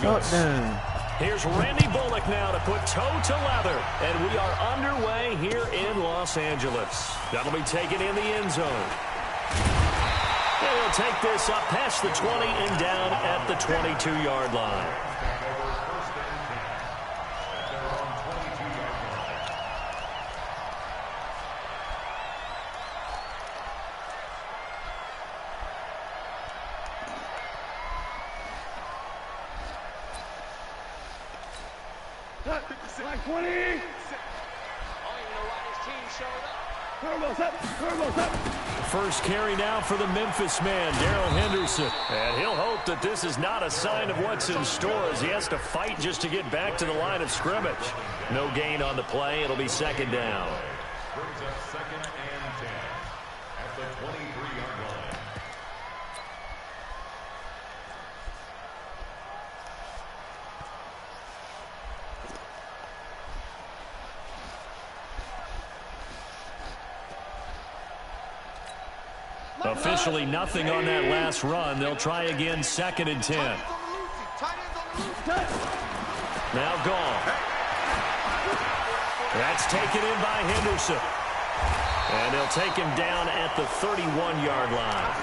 Bengals. Here's Randy Bullock now to put toe to leather. And we are underway here in Los Angeles. That'll be taken in the end zone. And he'll take this up past the 20 and down at the 22-yard line. First carry now for the Memphis man, Darrell Henderson. And he'll hope that this is not a sign of what's in store as he has to fight just to get back to the line of scrimmage. No gain on the play. It'll be second down. Brings up second and 10 at the 23-yard line. Officially nothing on that last run. They'll try again, second and 10. Now gone. That's taken in by Henderson. And they'll take him down at the 31-yard line.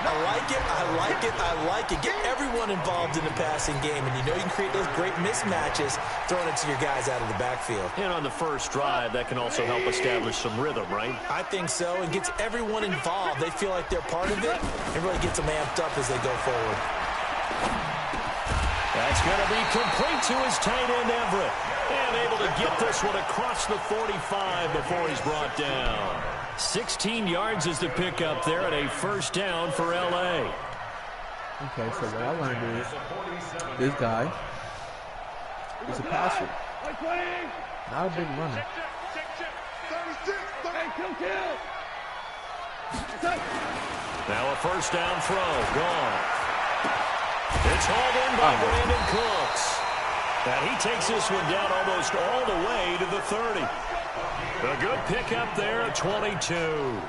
I like it, I like it, I like it. Get everyone involved in the passing game, and you know you can create those great mismatches throwing it to your guys out of the backfield. And on the first drive, that can also help establish some rhythm, right? I think so, and gets everyone involved. They feel like they're part of it, and really gets them amped up as they go forward. That's going to be complete to his tight end, Everett. And able to get this one across the 45 before he's brought down. 16 yards is the pickup there at a first down for L.A. Okay, so what I learned is this guy is a passer, not a big runner. Now a first down throw, gone. It's hauled in by Brandon Cooks. And he takes this one down almost all the way to the 30. A good pickup there at 22.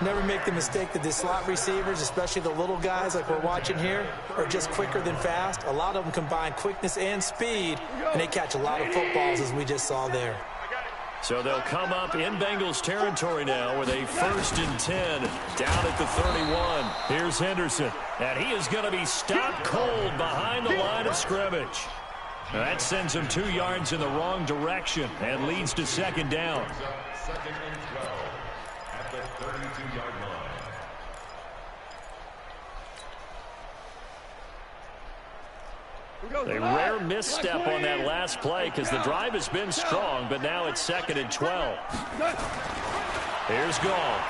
Never make the mistake that the slot receivers, especially the little guys like we're watching here, are just quicker than fast. A lot of them combine quickness and speed, and they catch a lot of footballs, as we just saw there. So they'll come up in Bengals territory now with a first and 10 down at the 31. Here's Henderson, and he is going to be stopped cold behind the line of scrimmage. That sends him 2 yards in the wrong direction and leads to second down. Second and 12 at the 32-yard line. A rare misstep on that last play because the drive has been strong, but now it's second and 12. Here's Gall.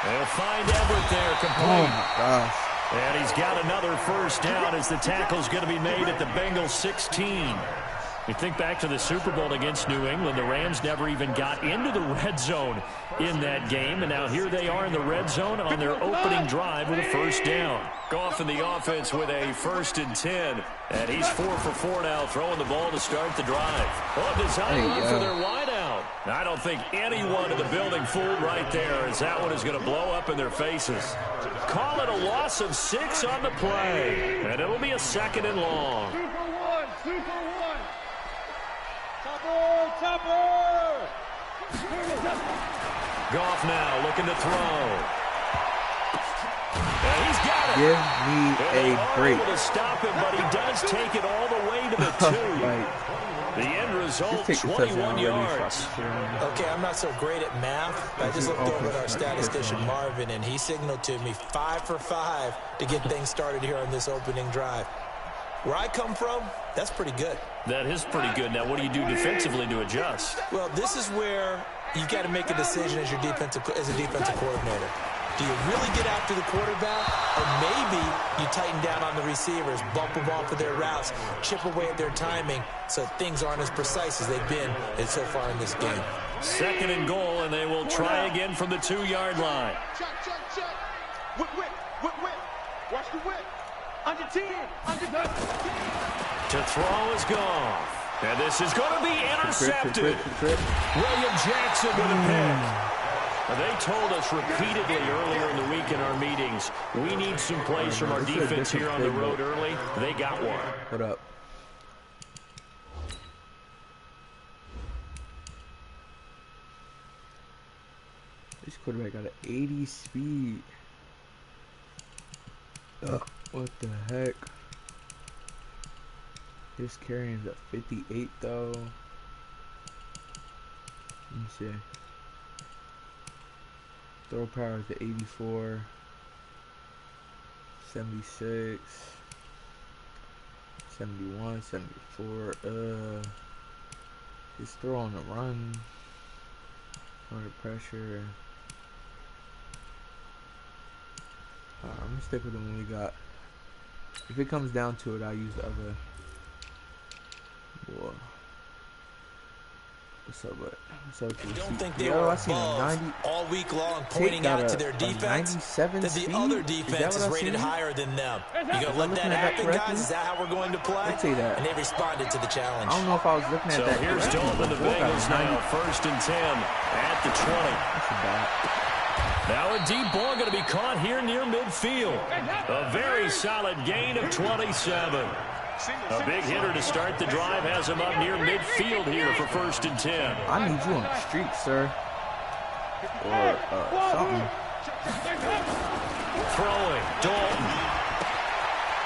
They'll find Everett there complete. Oh, my gosh. And he's got another first down as the tackle's going to be made at the Bengals 16. You think back to the Super Bowl against New England, the Rams never even got into the red zone in that game, and now here they are in the red zone on their opening drive with a first down. Goff in the offense with a first and 10, and he's 4 for 4 now, throwing the ball to start the drive. Oh, design run for their wideout. I don't think anyone in the building fooled right there, as that one is going to blow up in their faces. Call it a loss of 6 on the play, and it'll be a second and long. Super one. Topper. Goff now looking to throw. And he's got it. Give me a break. Able to stop him, but he does take it all the way to the 2. The end result, 21 yards. Okay, I'm not so great at math. I just looked over at our statistician, Marvin, and he signaled to me 5 for 5 to get things started here on this opening drive. Where I come from, that's pretty good. That is pretty good. Now, what do you do defensively to adjust? Well, this is where you've got to make a decision as a defensive coordinator. Do you really get after the quarterback, or maybe you tighten down on the receivers, bump them off of their routes, chip away at their timing so things aren't as precise as they've been so far in this game? Second and goal, and they will try again from the 2-yard line. Check. Whip. Watch the whip. Under 10. To throw is gone. And this is going to be intercepted. William Jackson with a pick. They told us repeatedly earlier in the week in our meetings, we need some plays from our defense here on the road early. They got one. What up? This quarterback got an 80 speed. Ugh, what the heck? His carrying's a 58 though. Let me see. Throw power is the 84. 76. 71, 74. His throw on the run. Under pressure. I'm gonna stick with the one we got. If it comes down to it, I'll use the other. Boy. What's up, bud? What's up? I don't think they were above all week long pointing out to their defense that the other defense is rated higher than them. You gonna let that happen, guys? Is that how we're going to play? I'd say that. And they responded to the challenge. I don't know if I was looking at that. So here's Dalton, the Bengals now, 1st and 10 at the 20. That's a bad. Now a deep ball going to be caught here near midfield. A very solid gain of 27. A big hitter to start the drive has him up near midfield here for 1st and 10. I need you on the street, sir. Or something. Throwing, Dalton.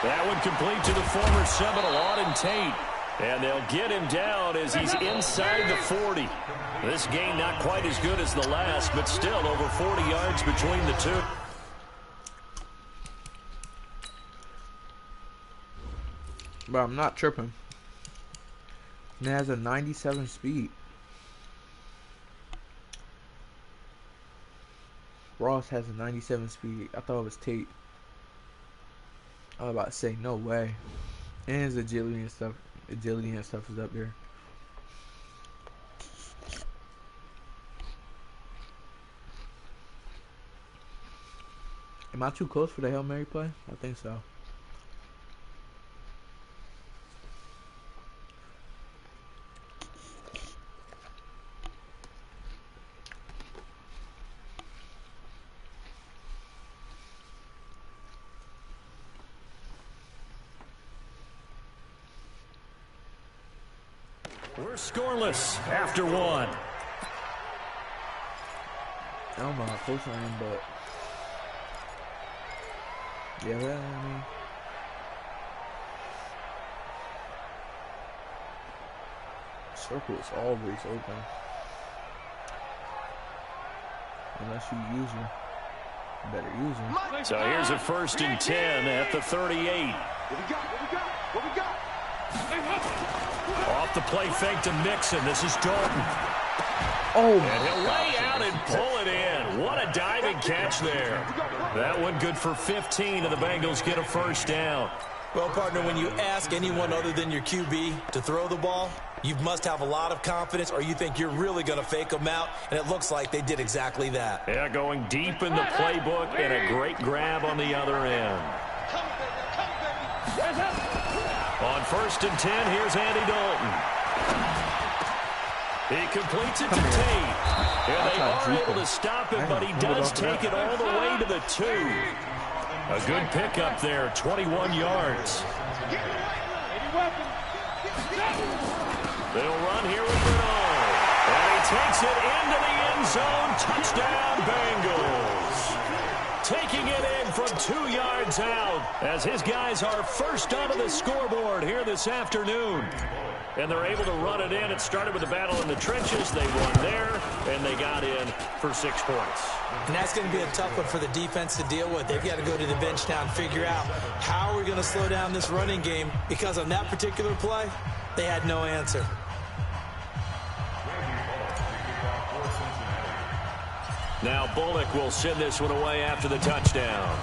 That one complete to the former Seminole, Auden Tate. And they'll get him down as he's inside the 40. This game not quite as good as the last, but still over 40 yards between the two. But I'm not tripping. And it has a 97 speed. Ross has a 97 speed. I thought it was Tate. I was about to say no way. And his agility and stuff. Agility and stuff is up there. Am I too close for the Hail Mary play? I think so. We're scoreless after one. I don't know how close I am, but yeah, well, I mean, circle is always open unless you use her. You better use her. So here's a 1st and 10 at the 38. What we got? What we got? What we got? Off the play fake to Mixon. This is Dalton. Oh, and he'll lay out and pull it in. What a diving catch there. That one good for 15, and the Bengals get a 1st down. Well, partner, when you ask anyone other than your QB to throw the ball, you must have a lot of confidence, or you think you're really going to fake them out, and it looks like they did exactly that. Yeah, going deep in the playbook, and a great grab on the other end. On 1st and 10, here's Andy Dalton. He completes it to Tate. And they are able to stop him, but he does take it all the way to the 2. A good pickup there, 21 yards. They'll run here with Bernard. And he takes it into the end zone. Touchdown, Bengals. Taking it in from 2 yards out as his guys are first onto the scoreboard here this afternoon. And they're able to run it in. It started with a battle in the trenches. They won there, and they got in for 6 points. And that's going to be a tough one for the defense to deal with. They've got to go to the bench now and figure out how are we going to slow down this running game, because on that particular play, they had no answer. Now Bullock will send this one away after the touchdown.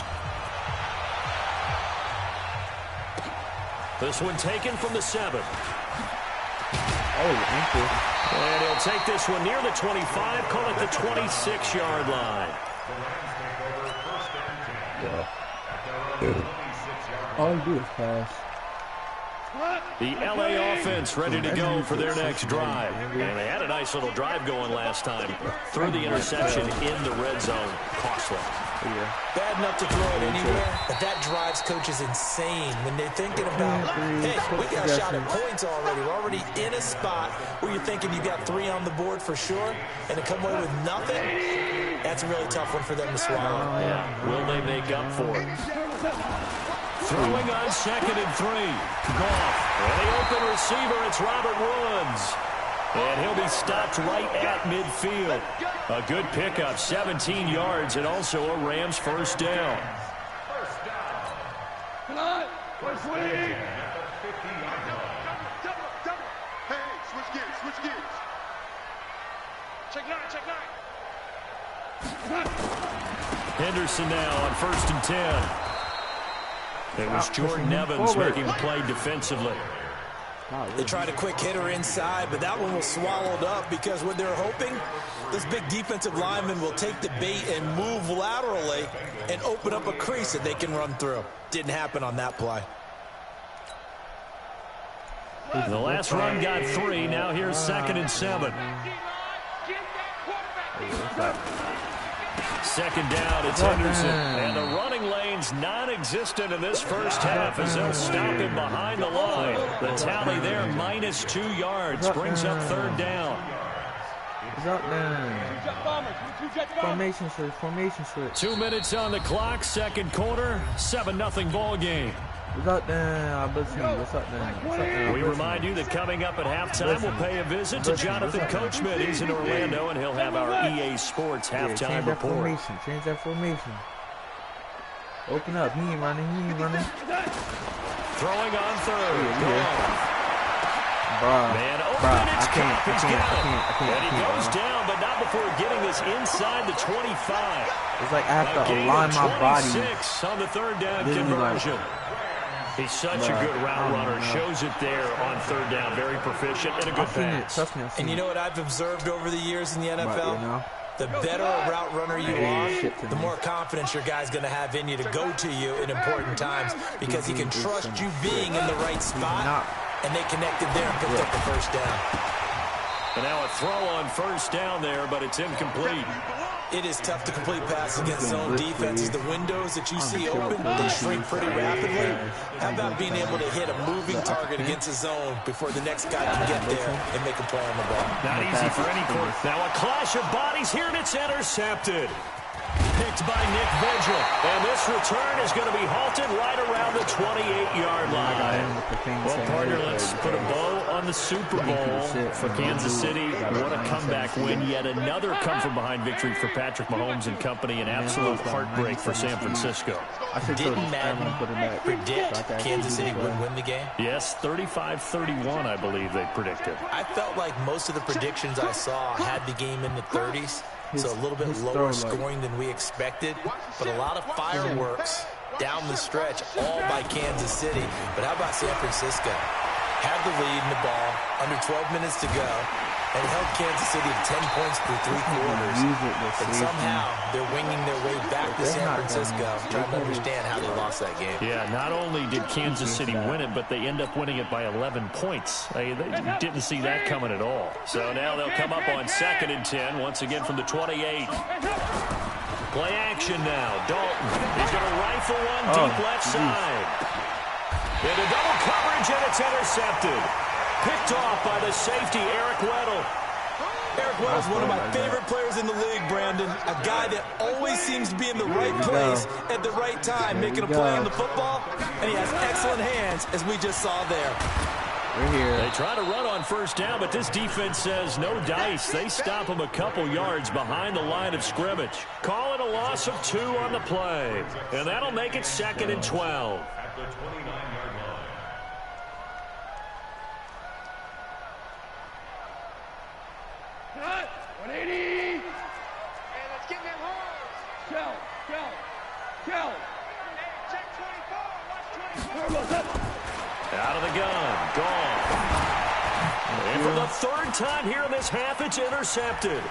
This one taken from the 7. Oh, thank you. And he'll take this one near the 25, call it the 26-yard line. Yeah. All you do is pass. The LA offense ready to go for their next drive. And they had a nice little drive going last time. Threw the interception in the red zone. Costly. Bad enough to throw it anywhere, but that drives coaches insane when they're thinking about, hey, we got a shot at points already. We're already in a spot where you're thinking you got 3 on the board for sure, and to come away with nothing, that's a really tough one for them to swallow. Yeah. Will they make up for it? Throwing on 2nd and 3. Goff. And the open receiver, it's Robert Woods. And he'll be stopped right at midfield. A good pickup, 17 yards, and also a Rams first down. Come on. Let's win. Hey, switch gears. Check 9. Henderson now on 1st and 10. It was Jordan Evans making the play defensively. They tried a quick hitter inside, but that one was swallowed up because what they're hoping, this big defensive lineman will take the bait and move laterally and open up a crease that they can run through. Didn't happen on that play. The last run got 3. Now here's 2nd and 7. 2nd down, it's Henderson. And the running lane's non-existent in this first half as they'll stop him behind the line. The tally there, -2 yards, brings up 3rd down. Formation switch. 2 minutes on the clock, 2nd quarter, 7-0 ball game. What's up, Dan? What's up, Dan? We remind you that coming up at halftime, we'll pay a visit to Jonathan Coachman. He's in Orlando, and he'll have our EA Sports halftime report. Change that formation. Open up. He ain't running. Throwing on 3rd. Man, open, I can't. And he goes down, but not before getting this inside the 25. It's like I have to align my body. 26 on the 3rd down conversion. He's such a good route runner. Shows it there on 3rd down. Very proficient and a good pass. And you know what I've observed over the years in the NFL? The better a route runner you are, the more confidence your guy's going to have in you to go to you in important times because he can trust you being in the right spot. And they connected there and picked up the first down. And now a throw on 1st down there, but it's incomplete. It is tough to complete passes against zone defenses. The windows that you see open, they shrink pretty rapidly. How about being able to hit a moving target against a zone before the next guy can get there and make a play on the ball? Not easy for any quarter. Now a clash of bodies here, and it's intercepted. Picked by Nick Vigil. And this return is going to be halted right around the 28-yard line. Well, partner, let's put a bow on the Super Bowl for Kansas City. What a comeback win. Yet another come-from-behind victory for Patrick Mahomes and company. An absolute heartbreak for San Francisco. Didn't Madden predict Kansas City would win the game? Yes, 35-31, I believe they predicted. I felt like most of the predictions I saw had the game in the 30s. So a little bit lower scoring than we expected, but a lot of fireworks down the stretch, all by Kansas City. But how about San Francisco? Had the lead in the ball, under 12 minutes to go, and held Kansas City to 10 points through 3 quarters. And somehow they're winging their way back to San Francisco, trying to understand how they lost that game. Yeah, not only did Kansas City win it, but they end up winning it by 11 points. They didn't see that coming at all. So now they'll come up on 2nd and 10, once again from the 28. Play action now. Dalton is going to rifle one deep left side. Into double coverage, and it's intercepted. Picked off by the safety, Eric Weddle. Eric Weddle's one of my favorite players in the league, Brandon. A guy that always seems to be in the right place at the right time, making a play on the football. And he has excellent hands, as we just saw there. We're here. They try to run on 1st down, but this defense says no dice. They stop him a couple yards behind the line of scrimmage. Call it a loss of 2 on the play. And that'll make it 2nd and 12. At the 29-yard line. Cut. 180. Hey, let's get them home. Shell. Check 24. Watch 24. Out of the gun. Gone. And for the 3rd time here in this half, it's intercepted.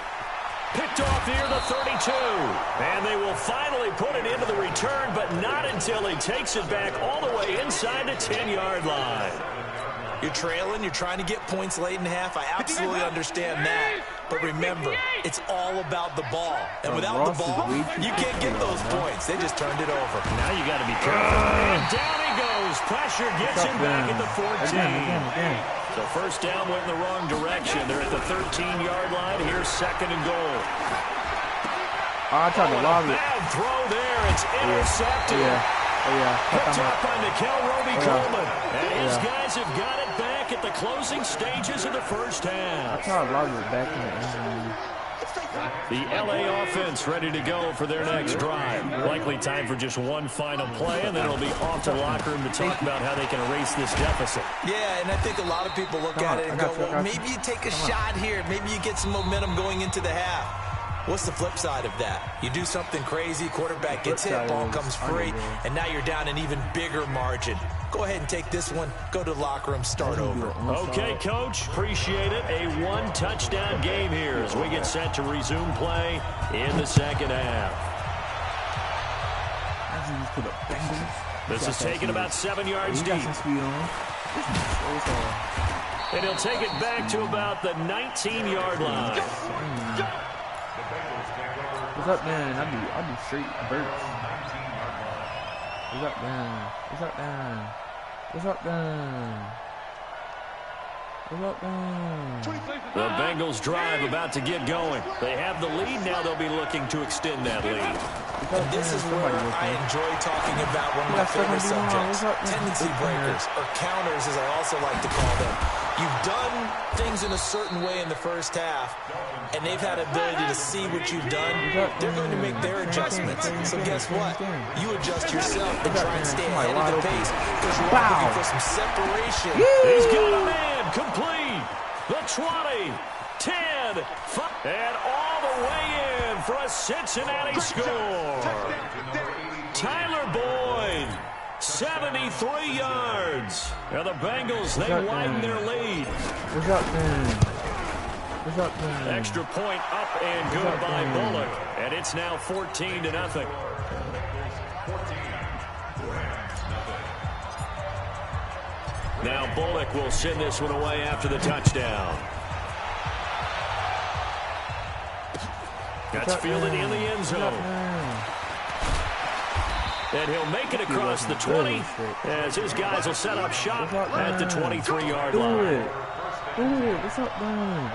Picked off near the 32. And they will finally put it into the return, but not until he takes it back all the way inside the 10-yard line. You're trailing. You're trying to get points late in half. I absolutely understand that. But remember, it's all about the ball. And without the ball, you can't get those points. They just turned it over. Now you got to be careful. And down he goes. Pressure gets him back at the 14. So first down went in the wrong direction. They're at the 13-yard line. Here's second and goal. I tried to lob it. Bad throw there. It's intercepted. Picked up by Nickel Roby-Coleman. And his guys have got it back at the closing stages of the first half. I tried to lob it back in the end zone. The LA offense ready to go for their next drive. Likely time for just one final play, and then it'll be off to the locker room to talk about how they can erase this deficit. Yeah, and I think a lot of people look at it and go, well, maybe you take a shot here. Maybe you get some momentum going into the half. What's the flip side of that? You do something crazy, quarterback gets hit, ball comes free, and now you're down an even bigger margin. Go ahead and take this one, go to the locker room, start over. Okay, Coach, appreciate it. A one-touchdown game here as we get set to resume play in the second half. This is taken about 7 yards deep. And he'll take it back to about the 19-yard line. What's up, man? I do straight burps. What's up, man? What's up, man? What's up, man? What's up, man? The Bengals drive about to get going. They have the lead. Now they'll be looking to extend that lead. And this is where I enjoy talking about one of my favorite subjects, tendency breakers, or counters as I also like to call them. You've done things in a certain way in the first half, and they've had ability to see what you've done. They're going to make their adjustments. So guess what? You adjust yourself and try and stay ahead of the pace because you're looking for some separation. He's got a man complete. The 20, 10, 5, and all the way in for a Cincinnati score. Tyler Boyd, 73 yards. Now the Bengals, they widen their lead. What's up, man? What's up, man? Extra point up and good by Bullock. And it's now 14-0. Now Bullock will send this one away after the touchdown. That's fielded in the end zone. And he'll make it across the 20 as his guys will set up shop at the 23-yard line. What's up, man?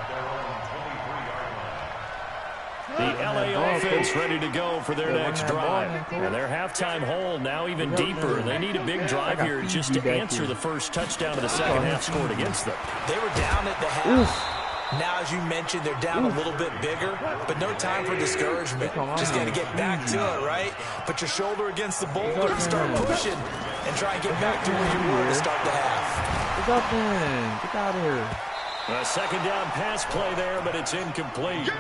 The LA offense ready to go for their next drive. And their halftime hole now even deeper. They need a big drive here just to answer the first touchdown of the second half scored against them. They were down at the half. Now, as you mentioned, they're down a little bit bigger, but no time for discouragement. Just got to get back to it, right? Put your shoulder against the boulder and start pushing and try and get back to where you were to start the half. What's up, man? Get out of here. A second down pass play there, but it's incomplete.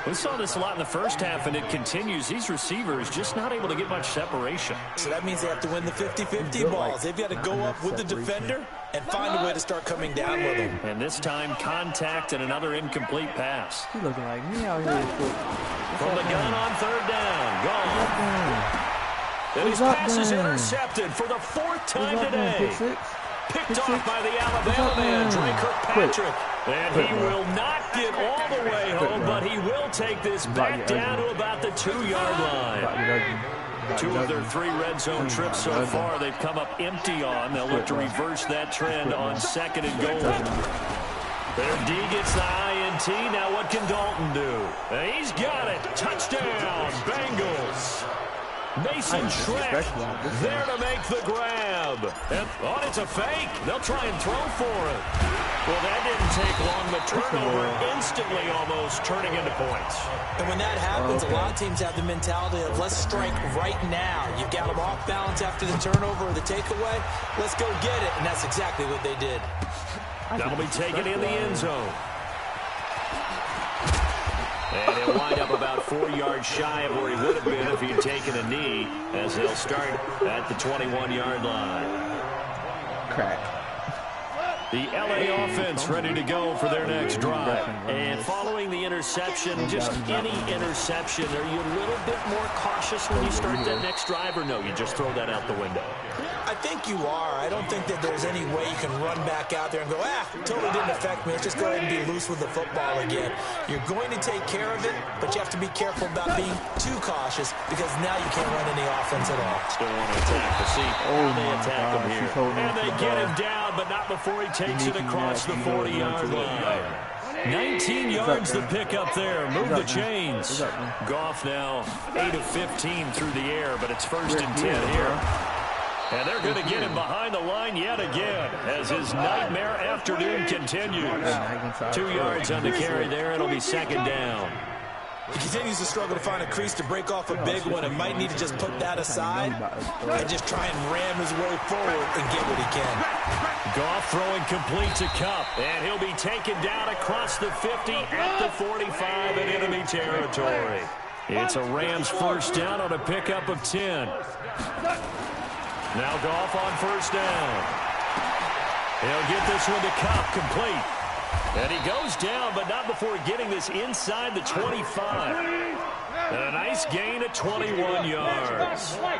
We saw this a lot in the first half, and it continues. These receivers just not able to get much separation. So that means they have to win the 50-50 balls. They've got to go up with the defender and find a way to start coming down with him. And this time, contact and another incomplete pass. He looking like me out here. From the gun on third down. Gone. And his pass is intercepted for the fourth time today. Picked off by the Alabama man, Drake Kirkpatrick. And he will not get all the way home, but he will take this back down to about the 2-yard line. 2 of their 3 red zone trips so far, they've come up empty on. They'll look to reverse that trend on second and goal. Their D gets the INT. Now what can Dalton do? He's got it. Touchdown, Bengals. Mason Schreck there to make the grab. And, it's a fake. They'll try and throw for it. Well, that didn't take long. The turnover instantly almost turning into points. And when that happens, a lot of teams have the mentality of let's strike right now. You've got them off balance after the turnover or the takeaway. Let's go get it. And that's exactly what they did. That'll be taken in the end zone. And he'll wind up about 4 yards shy of where he would have been if he had taken a knee, as they'll start at the 21-yard line. Crack. The LA offense ready to go for their next drive. And following the interception, just any interception, are you a little bit more cautious when you start that next drive, or no, you just throw that out the window? I think you are. I don't think that there's any way you can run back out there and go, totally didn't affect me. Let's just go ahead and be loose with the football again. You're going to take care of it, but you have to be careful about being too cautious because now you can't run any offense at all. Still want to attack the seat. How they attack him here. And they get him down, but not before he takes it across the 40-yard line. 19 yards to pick up there. Move the chains. Goff now 8 of 15 through the air, but it's 1st and 10 here. And they're going to get him behind the line yet again as his nightmare afternoon continues. 2 yards on the carry there. It'll be 2nd down. He continues to struggle to find a crease to break off a big one and might need to just put that aside and just try and ram his way forward and get what he can. Goff throwing complete to Kupp, and he'll be taken down across the 50 at the 45 in enemy territory. It's a Rams 1st down on a pickup of 10. Now Goff on 1st down. He'll get this one to Kupp, complete. And he goes down, but not before getting this inside the 25. And a nice gain of 21 yards. That's another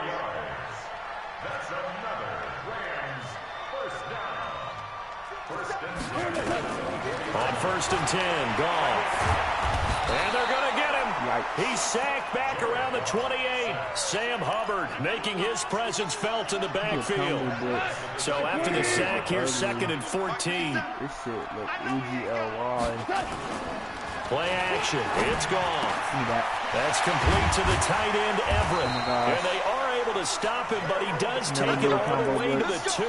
Rams 1st down. On 1st and 10, Goff. And they're going to get him. He's sacked back around the 28. Sam Hubbard making his presence felt in the backfield. So after the sack, here's 2nd and 14. This shit look EGLY. Play action. It's gone. That's complete to the tight end, Everett. And they are able to stop him, but he does take it all the way to the 2.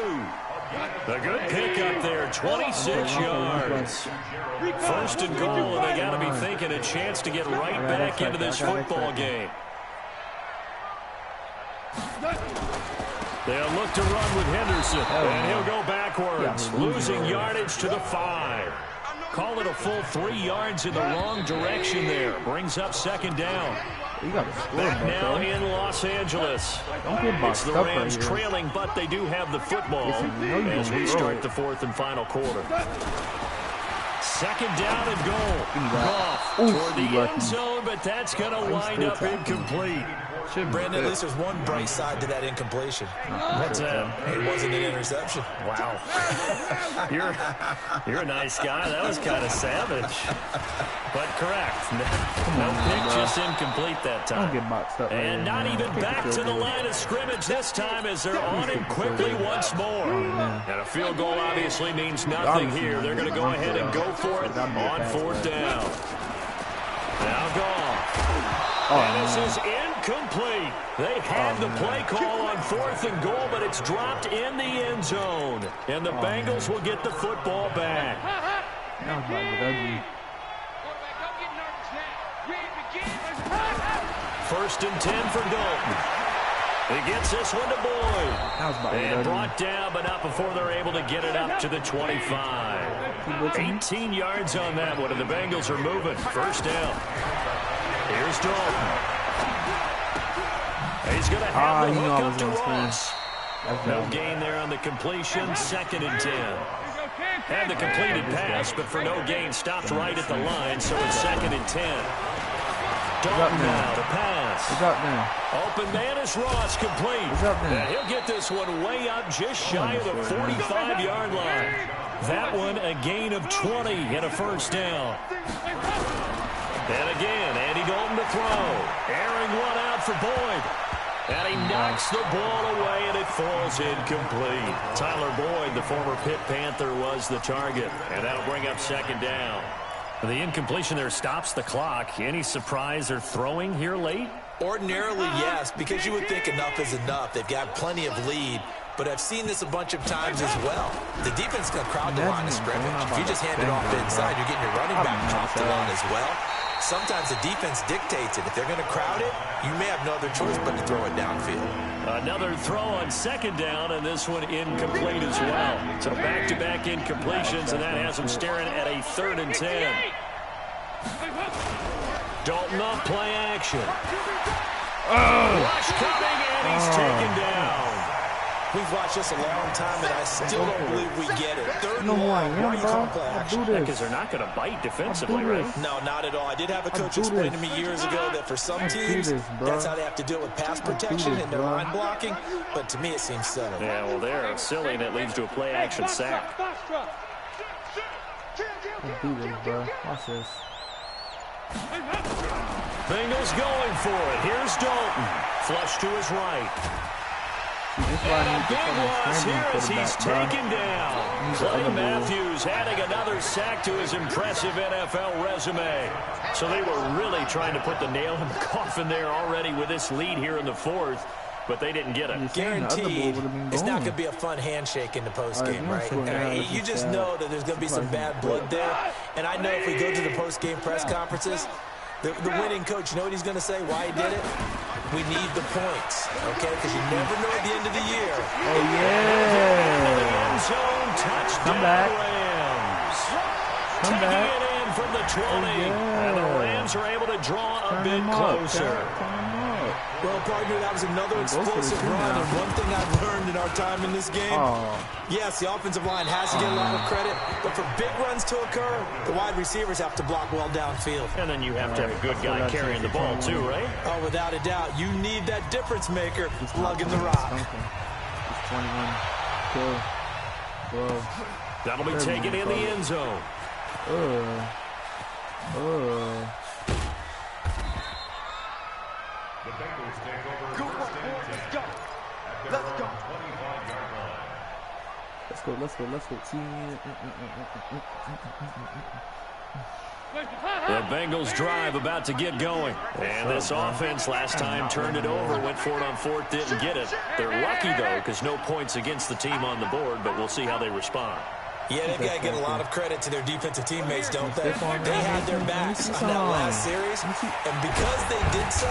A good pickup there, 26 yards. 1st and goal, and they got to be thinking a chance to get right back into this football game. They'll look to run with Henderson, and he'll go backwards, losing yardage to the 5. Call it a full 3 yards in the wrong direction there. Brings up 2nd down. Back now in Los Angeles. It's the Rams trailing, but they do have the football as we start the 4th and final quarter. 2nd down and goal. Goff toward the end zone, but that's going to wind up incomplete. Brandon, at least there's one bright side to that incompletion. What's that? It wasn't an interception. Wow. You're a nice guy. That was kind of savage. But correct. No pick, just incomplete that time. And not even back to the line of scrimmage this time as they're on him quickly once more. And a field goal obviously means nothing here. They're going to go ahead and go for it on 4th down. Now Goff. And this is incomplete. They had the play call on 4th and goal, but it's dropped in the end zone. And the Bengals will get the football back. 1st and 10 for Dalton. He gets this one to Boyd. And brought down, but not before they're able to get it up to the 25. 18 yards on that one, and the Bengals are moving. 1st down. Here's Dalton. He's going to have the hook up to Ross. No gain there on the completion. 2nd and 10. Had the completed pass, but for no gain, stopped right at the line, so it's 2nd and 10. Dalton now to pass. Open man is Ross, complete. And he'll get this one way up just shy of the 45-yard line. That one a gain of 20 and a 1st down. And again, Andy Dalton to throw. Airing one out for Boyd. And he knocks the ball away, and it falls incomplete. Tyler Boyd, the former Pitt Panther, was the target. And that'll bring up 2nd down. The incompletion there stops the clock. Any surprise they're throwing here late? Ordinarily, yes, because you would think enough is enough. They've got plenty of lead. But I've seen this a bunch of times as well. The defense is going to crowd the line of scrimmage. If you just hand it off inside, you're getting your running back off the line as well. Sometimes the defense dictates it. If they're going to crowd it, you may have no other choice but to throw it downfield. Another throw on 2nd down, and this one incomplete as well. So back-to-back incompletions, and that has them staring at a 3rd and 10. Dalton off play action. Rush coming, and he's taken down. We've watched this a long time, and I still don't believe we get it. Third No and more. long. Why are you calling play I'll action? do this. Because they're not going to bite defensively, right? No, not at all. I did have a coach do explain this. to me years ago that for some do teams, this, bro. that's how they have to do it with pass protection this, and their bro. line blocking. But to me, it seems silly. Yeah, well, they're silly, and it leads to a play-action sack. Let's do this, bro. Watch this. Bengals going for it. Here's Dalton. Flush to his right. This is why I And a need to big fucking loss scramble here as for the he's back, bro. taken down. He's the Clay other ball. Matthews adding another sack to his impressive NFL resume. So they were really trying to put the nail in the coffin there already with this lead here in the fourth, but they didn't get it. Guaranteed, it's not going to be a fun handshake in the postgame, right? You just know that there's going to be some bad blood there. And I know if we go to the postgame press conferences, the winning coach, you know what he's going to say, why he did it? We need the points, okay? Because you never know at the end of the year. Oh, yeah. End zone touchdown. Come back. Rams. Come Taking back. it in from the 20. yeah. And the Rams are able to draw a Turn bit him up, closer. Turn him up. Well, partner, that was another Go for the explosive two run. now. And one thing I've learned in our time in this game, Oh. yes, the offensive line has to get a lot of credit, but for big runs to occur, the wide receivers have to block well downfield. And then you have to have a good guy carrying the ball too, right? Oh, without a doubt, you need that difference maker lugging the rock. It's 21. Kill. Whoa. That'll be taken in the end zone. The Bengals take over Go, first and boys, 10 let's go. at their Let's go. 25-yard line. Let's go. The Bengals drive about to get going. And this offense last time turned it over, went for it on fourth, didn't get it. They're lucky, though, because no points against the team on the board, but we'll see how they respond. Yeah, they've got to get a lot of credit to their defensive teammates, don't they? They had their backs on that last series, and because they did so,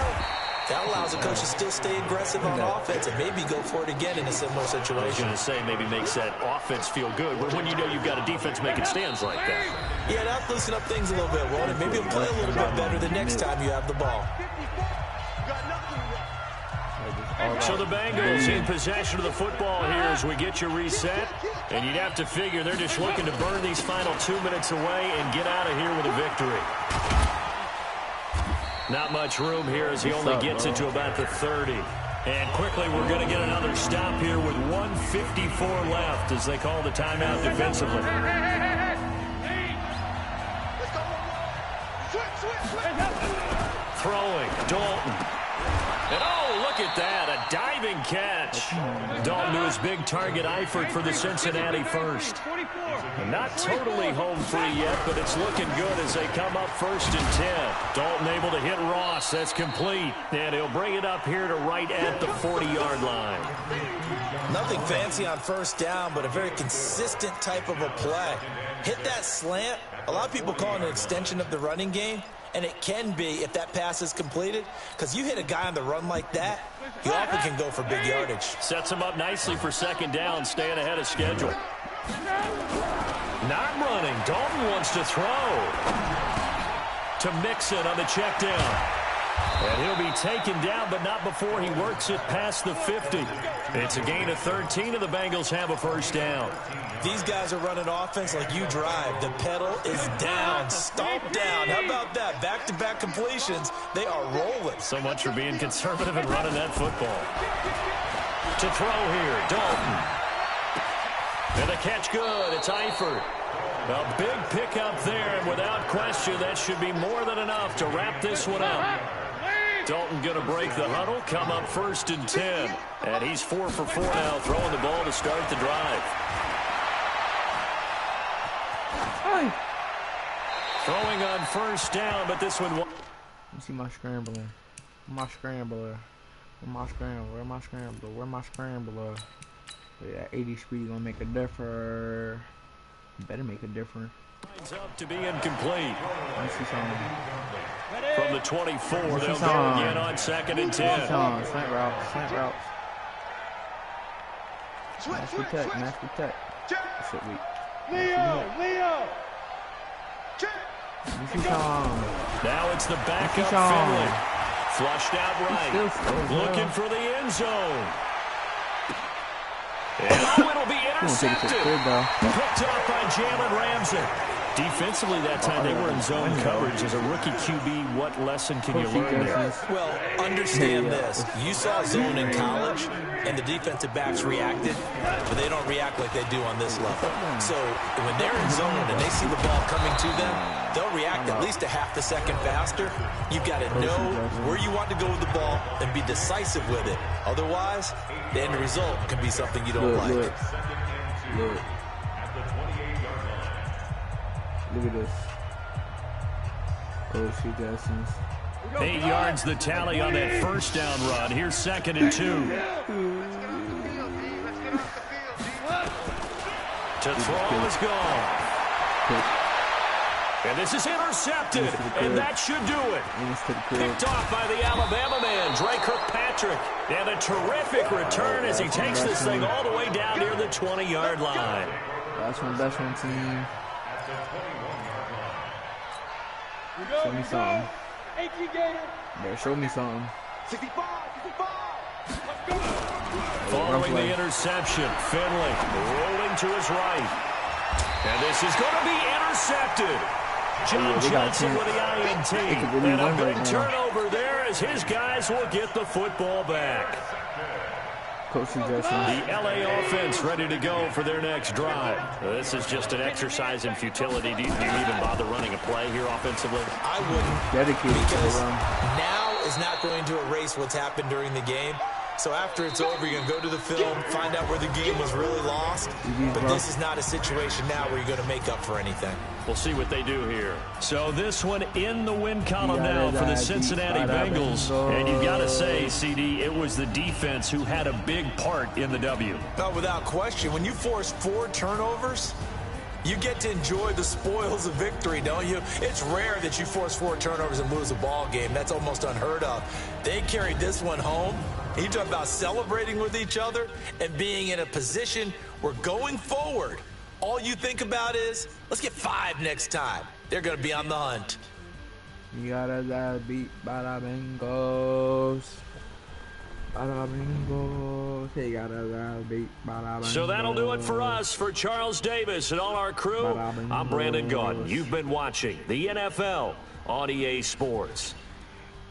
that allows the coach to still stay aggressive on offense and maybe go for it again in a similar I was situation. going to say maybe makes that offense feel good, but when you know you've got a defense making stands like that. Yeah, that'll loosen up things a little bit, won't it? Maybe it'll play a little bit better the next time you have the ball. So the Bengals in possession of the football here as we get you reset. And you'd have to figure they're just looking to burn these final 2 minutes away and get out of here with a victory. Not much room here as he only gets it to about the 30. And quickly we're going to get another stop here with 1:54 left as they call the timeout defensively. Throwing, Dalton. And oh, look at that, a diving catch. Dalton to his big target, Eifert for the Cincinnati first. And not totally home free yet, but it's looking good as they come up 1st and 10. Dalton able to hit Ross, that's complete. And he'll bring it up here to right at the 40-yard line. Nothing fancy on first down, but a very consistent type of a play. Hit that slant. A lot of people call it an extension of the running game, and it can be if that pass is completed, because you hit a guy on the run like that, he often can go for big yardage. Sets him up nicely for second down, staying ahead of schedule. Not running. Dalton wants to throw. To Mixon on the check down. And he'll be taken down, but not before he works it past the 50. It's a gain of 13, and the Bengals have a first down. These guys are running offense like you drive. The pedal is down. Stomp down. How about that? Back-to-back completions. They are rolling. So much for being conservative and running that football. To throw here, Dalton. And the catch good. It's Eifert. A big pickup there, and without question, that should be more than enough to wrap this one up. Dalton going to break the huddle, come up 1st and 10. And he's 4 for 4 now, throwing the ball to start the drive. Throwing on first down, but this one... You see my scrambler. My scrambler. Where my scrambler? Where my scrambler? Where my scrambler? Yeah, 80 speed gonna make a difference. Better make a difference. Lines up to be incomplete. Let's see something. From the 24, they'll go some. again on 2nd and 10. Slant routes. Slant routes. Match protect. Match protect. That's it, weak. Leo! You see some. Now it's the backup Sean. Finley. Flushed out right. Still, Looking for the end zone. Oh, it'll be You won't take it to the intercepted. crib, though. Picked off by Jalen Ramsey. Defensively that time, they were in zone coverage. As a rookie QB, what lesson can you learn there? Well, understand this. You saw zone in college, and the defensive backs reacted, but they don't react like they do on this level. So when they're in zone and they see the ball coming to them, they'll react at least a half a second faster. You've got to know where you want to go with the ball and be decisive with it. Otherwise, the end result can be something you don't like. Look at this. Oh, shoot, Jackson's. 8 yards the tally on that first down run. Here's 2nd and 2. To throw is gone. And this is intercepted, and that should do it. Picked off by the Alabama man, Dre Kirkpatrick. And a terrific return as he takes this thing all the way down near the 20-yard line. That's one team. Show me something. Better show me something. Following the interception, Finley rolling to his right. And this is going to be intercepted. John Johnson with the INT. And a big turnover there as his guys will get the football back. The LA offense ready to go for their next drive. This is just an exercise in futility. Do you even bother running a play here offensively? I wouldn't. Dedicated because to now is not going to erase what's happened during the game. So after it's over, you're going to go to the film, find out where the game was really lost. But this is not a situation now where you're going to make up for anything. We'll see what they do here. So this one in the win column now for the Cincinnati Bengals. And you've got to say, CD, it was the defense who had a big part in the W. Without question, when you force 4 turnovers, you get to enjoy the spoils of victory, don't you? It's rare that you force 4 turnovers and lose a ball game. That's almost unheard of. They carried this one home. You talk about celebrating with each other and being in a position where going forward, all you think about is, let's get 5 next time. They're going to be on the hunt. You gotta beat by the Bengals. So that'll do it for us. For Charles Davis and all our crew, I'm Brandon Gaudin. You've been watching the NFL on EA Sports.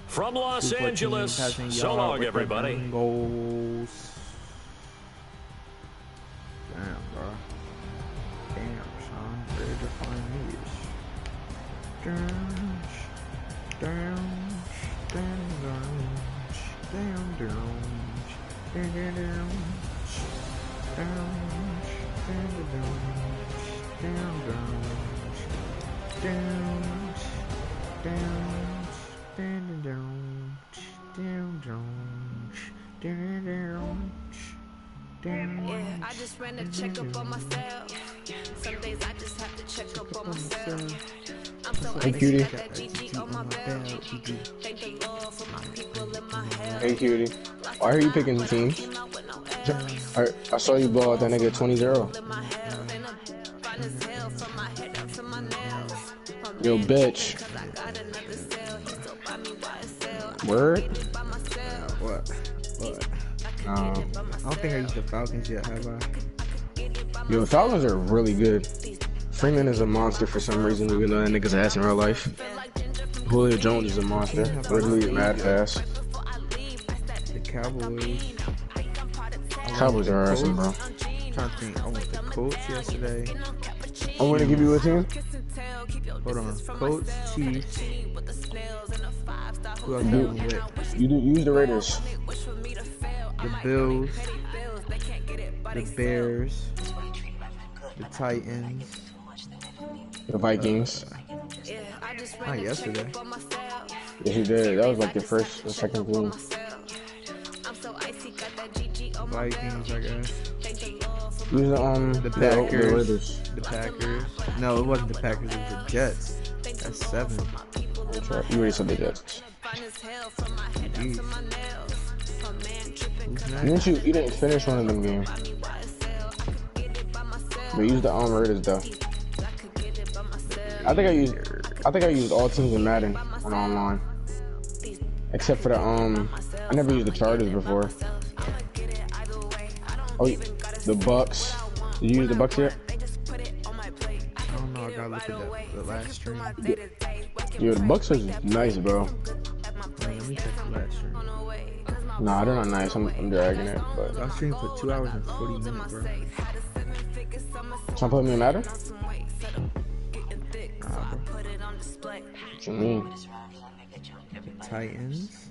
From Los Angeles, so long, everybody. Damn, bro. Damn, son. Very defined news. Yeah, I just ran a checkup on myself. Some days I just have to check up on myself. I'm so Hey, cutie. got that GG on my belt. Thank the Lord for my people in my health. Hey, cutie. Why are you picking the team? I saw you blow out that nigga 20-0. Yo, bitch. Word? What? I don't think I used the Falcons yet, have I? Yo, Falcons are really good. Freeman is a monster for some reason, even though that nigga's ass in real life. Julio Jones is a monster. Literally mad ass. The Cowboys. Cowboys are awesome, bro. I'm trying to think. I went the Colts yesterday. I'm gonna give you a team. Hold on. Colts, Chiefs. Who else I went with? You use the Raiders. The Bills. The Bears. The Titans. The Vikings. Not yesterday. Yes, you did. That was like your first or second team. Vikings, I guess. Use The Packers. The Raiders. The Packers. No, it wasn't the Packers. It was the Jets. That's 7. That's right. You already said the Jets. Jeez. Who's next? You didn't finish one of them games. But use the Raiders though. I think I used all teams in Madden on online. Except for the I never used the Chargers before. Oh, The Bucks. Did you use the Bucks yet? I don't know. I gotta look at the last stream. Yeah, the Bucks is nice, bro. Let me check the last stream. Nah, they're not nice. I'm dragging it, but I streamed for 2 hours and 40 minutes, bro. trying to put me in Madden? Nah, bro. What you mean? Titans.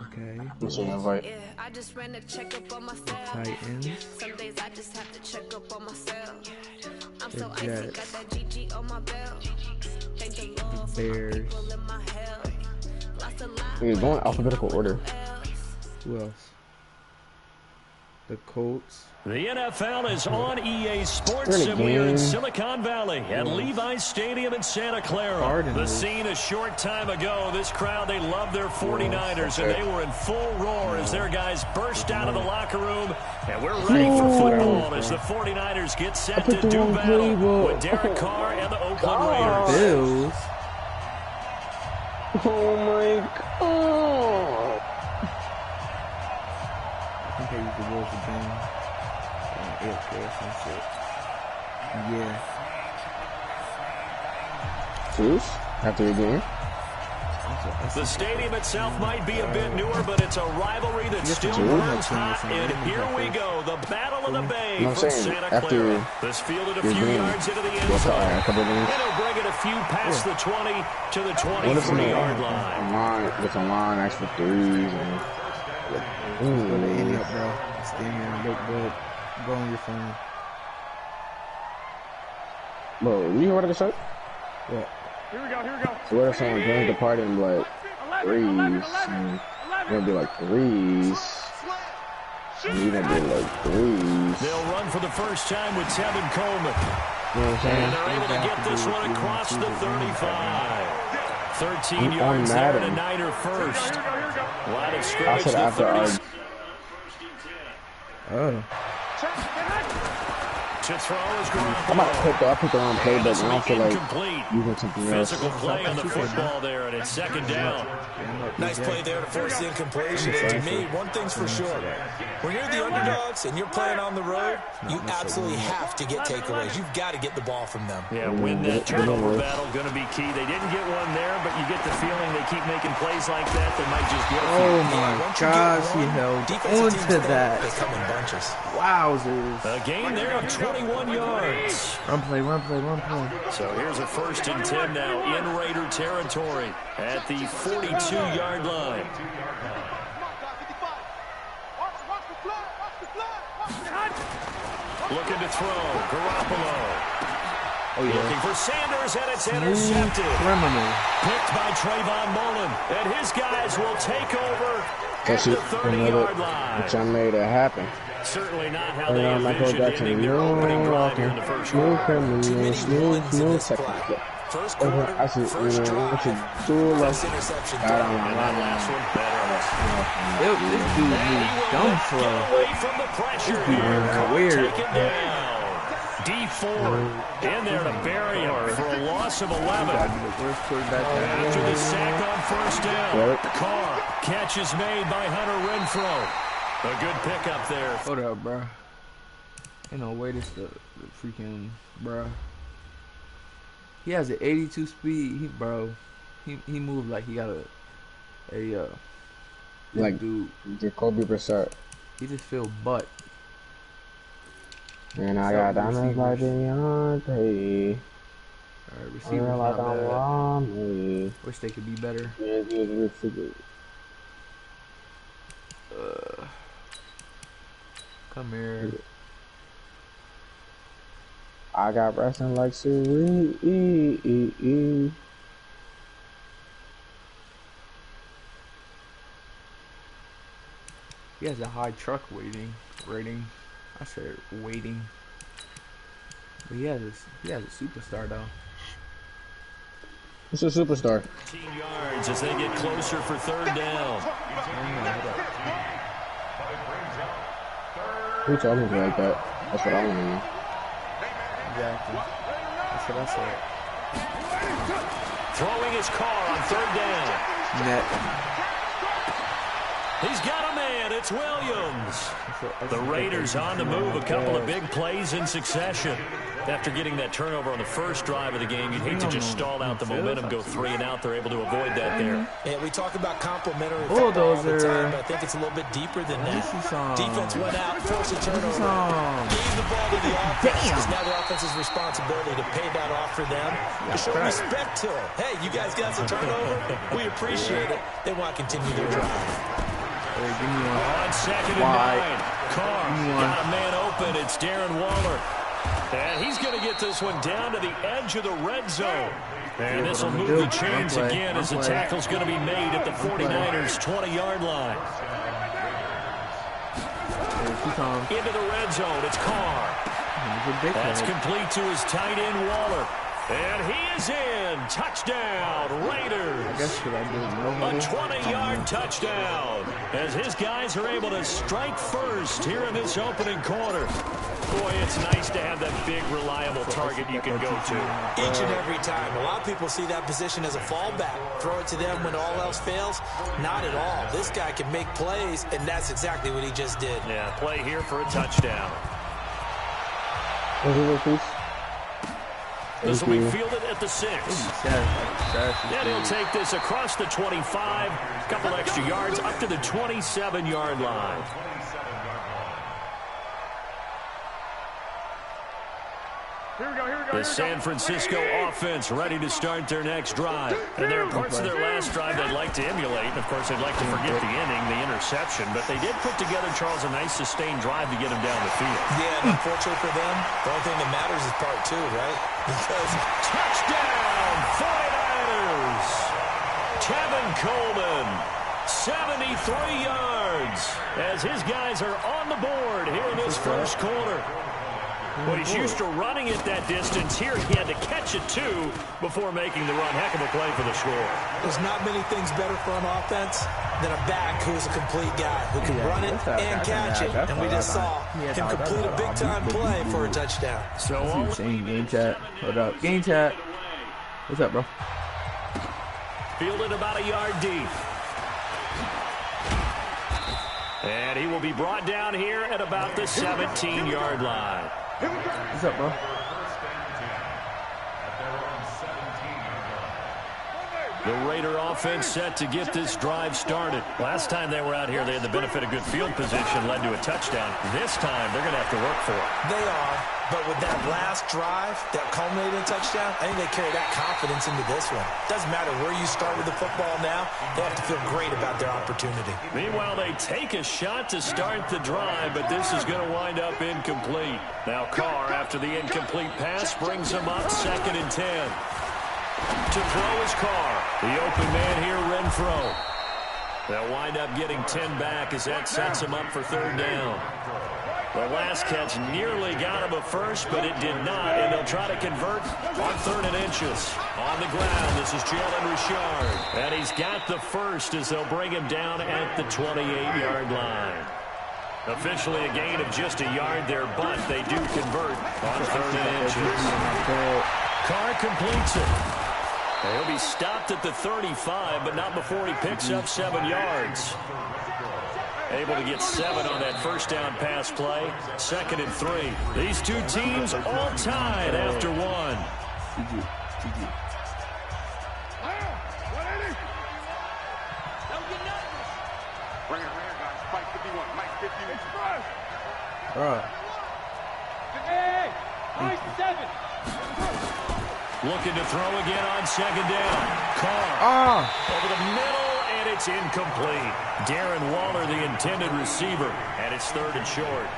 Okay. What's your invite? I just ran a checkup on myself. Titans. Some days I just have to check up on myself. I'm The so icy, got Jets. that GG on my belt. Thank the Lord for Bears. my people in my health. Lost a lot. You're going alphabetical order. Who else? The Colts. The NFL is on EA Sports, We're in a and we are in game. Silicon Valley at Levi's Stadium in Santa Clara. Cardinals. The scene a short time ago. This crowd, they love their 49ers, and they were in full roar as their guys burst out of the locker room. And we're ready for football as the 49ers get set to do battle with Derek Carr and the Oakland Raiders. Bills. Oh my god. I think I used the Bills again. Or some shit. Yeah. Truce? After your game? The stadium itself might be a bit newer, but it's a rivalry that still do. burns hot. And here we go, the Battle of the Bay No, I'm from saying, Santa after Clara. This fielded a your few game, yards into the end what's zone. that, a couple of games? And he'll bring it a few past the 20 to the What if 23-yard line. Get some line, ask for threes, and Go to any up, bro. Stand here and look good. Go on your phone. bro, you hear what I just said? What? Here we go. So what if someone joins the party and be like threes, and you're gonna be like threes, and you're gonna be like threes. They'll run for the first time with Tevin Coleman. You know what I'm saying? And they're able to get this one across the 35. 13 I'm yards there Madden. and a Niner first. Line of I scrimmage, said the after 30. our Oh. To throw is I might pick the wrong play, but I don't feel like incomplete. using something else. Physical play on the football there, and it's second down. Nice play there to force the incompletion. And to me, one thing's for sure. When you're the underdogs and you're playing on the road, you absolutely have to get takeaways. You've got to get the ball from them. Yeah, win that turnover battle, going to be key. They didn't get one there, but you get the feeling they keep making plays like that. They might just get a few. Oh my gosh, he held on to that. They come in bunches. Wowzers. A gain there of 21 yards. Run play. So here's a 1st and 10 now in Raider territory at the 42-yard line. Looking to throw. Garoppolo. Oh, yeah. Looking for Sanders, and it's intercepted. Criminal. Picked by Trayvon Mullen. And his guys will take over at the 30-yard line. Which I made it happen. Certainly not how they Michael envisioned Jackson, ending their opening drive here in the first quarter. smooth technique. First quarter, I should, first drive, I should do like first interception. I don't know. And that last one better. This dude moved dumb Get slow. away from the pressure This dude here. is Carr weird. taken down. D4 in there to bury him for a loss of 11. Gotta be the worst quarterback After the sack on first down, Derek. Carr, catch is made by Hunter Renfrow. A good pickup there. Hold up, bro. Ain't no way this the freaking, bro. He has an 82 speed. He moved like he got a like dude. Jacoby Brissett. He just feel butt. And I got diamonds like Deontay. Alright, receivers Like not I'm bad. Romney. Wish they could be better. Yeah, good figure. Come here. I got wrestling like Suri. He has a high truck rating. I said waiting. But he has a superstar though. It's a superstar. 15 yards as they get closer for third down. Who talking to you like that? That's what I want to know. Exactly. That's what I said. Throwing his car on third down. Net. He's got a man. It's Williams. The Raiders on the move. A couple of big plays in succession. After getting that turnover on the first drive of the game, you'd hate to just stall out the momentum, go 3 and out. They're able to avoid that there. And we talk about complementary football all the time, but I think it's a little bit deeper than that. Defense went out, forced a turnover, gave the ball to the offense. It's now the offense's responsibility to pay that off for them, to show respect to them. Hey, you guys got some turnover? We appreciate it. They want to continue their drive. On 2nd and 9, Carr got a man open. It's Darren Waller. And he's going to get this one down to the edge of the red zone. And this will move the chains again as the tackle's going to be made at the 49ers' 20-yard line. Into the red zone. It's Carr. That's complete to his tight end, Waller. And he is in. Touchdown, Raiders. A 20-yard touchdown as his guys are able to strike first here in this opening quarter. Boy, it's nice to have that big, reliable target you can go to. Each and every time. A lot of people see that position as a fallback. Throw it to them when all else fails. Not at all. This guy can make plays, and that's exactly what he just did. Yeah, play here for a touchdown. This will be fielded at the 6. And he'll take this across the 25. A couple extra yards up to the 27-yard line. The San Francisco offense ready to start their next drive. And there are parts of their last drive they'd like to emulate. And, of course, they'd like to forget the inning, the interception. But they did put together, Charles, a nice sustained drive to get him down the field. Yeah, and unfortunately for them, the only thing that matters is part 2, right? Because touchdown, 49ers! Tevin Coleman, 73 yards, as his guys are on the board here in this first quarter. When he's used to running it that distance, here he had to catch it, too, before making the run. Heck of a play for the score. There's not many things better for an offense than a back who's a complete guy, who can run it and catch it. And we just saw him complete a big-time play for a touchdown. So game chat. Hold up. Game chat. What's up, bro? Fielded about a yard deep. And he will be brought down here at about the 17-yard line. What's up, bro? The Raider offense set to get this drive started. Last time they were out here, they had the benefit of good field position, led to a touchdown. This time, they're going to have to work for it. They are, but with that last drive that culminated in a touchdown, I think they carry that confidence into this one. Doesn't matter where you start with the football now, they have to feel great about their opportunity. Meanwhile, they take a shot to start the drive, but this is going to wind up incomplete. Now Carr, after the incomplete pass, brings him up 2nd and 10. To throw is Carr. The open man here, Renfro. They'll wind up getting 10 back as that sets him up for 3rd down. The last catch nearly got him a first, but it did not, and they'll try to convert on 3rd and inches. On the ground, this is Jalen Richard. And he's got the first as they'll bring him down at the 28-yard line. Officially a gain of just a yard there, but they do convert on 3rd and inches. Carr completes it. He'll be stopped at the 35, but not before he picks up 7 yards. Able to get 7 on that first down pass play. 2nd and 3. These two teams all tied after 1. Looking to throw again on 2nd down. Carr over the middle, and it's incomplete. Darren Waller, the intended receiver, and it's 3rd and short.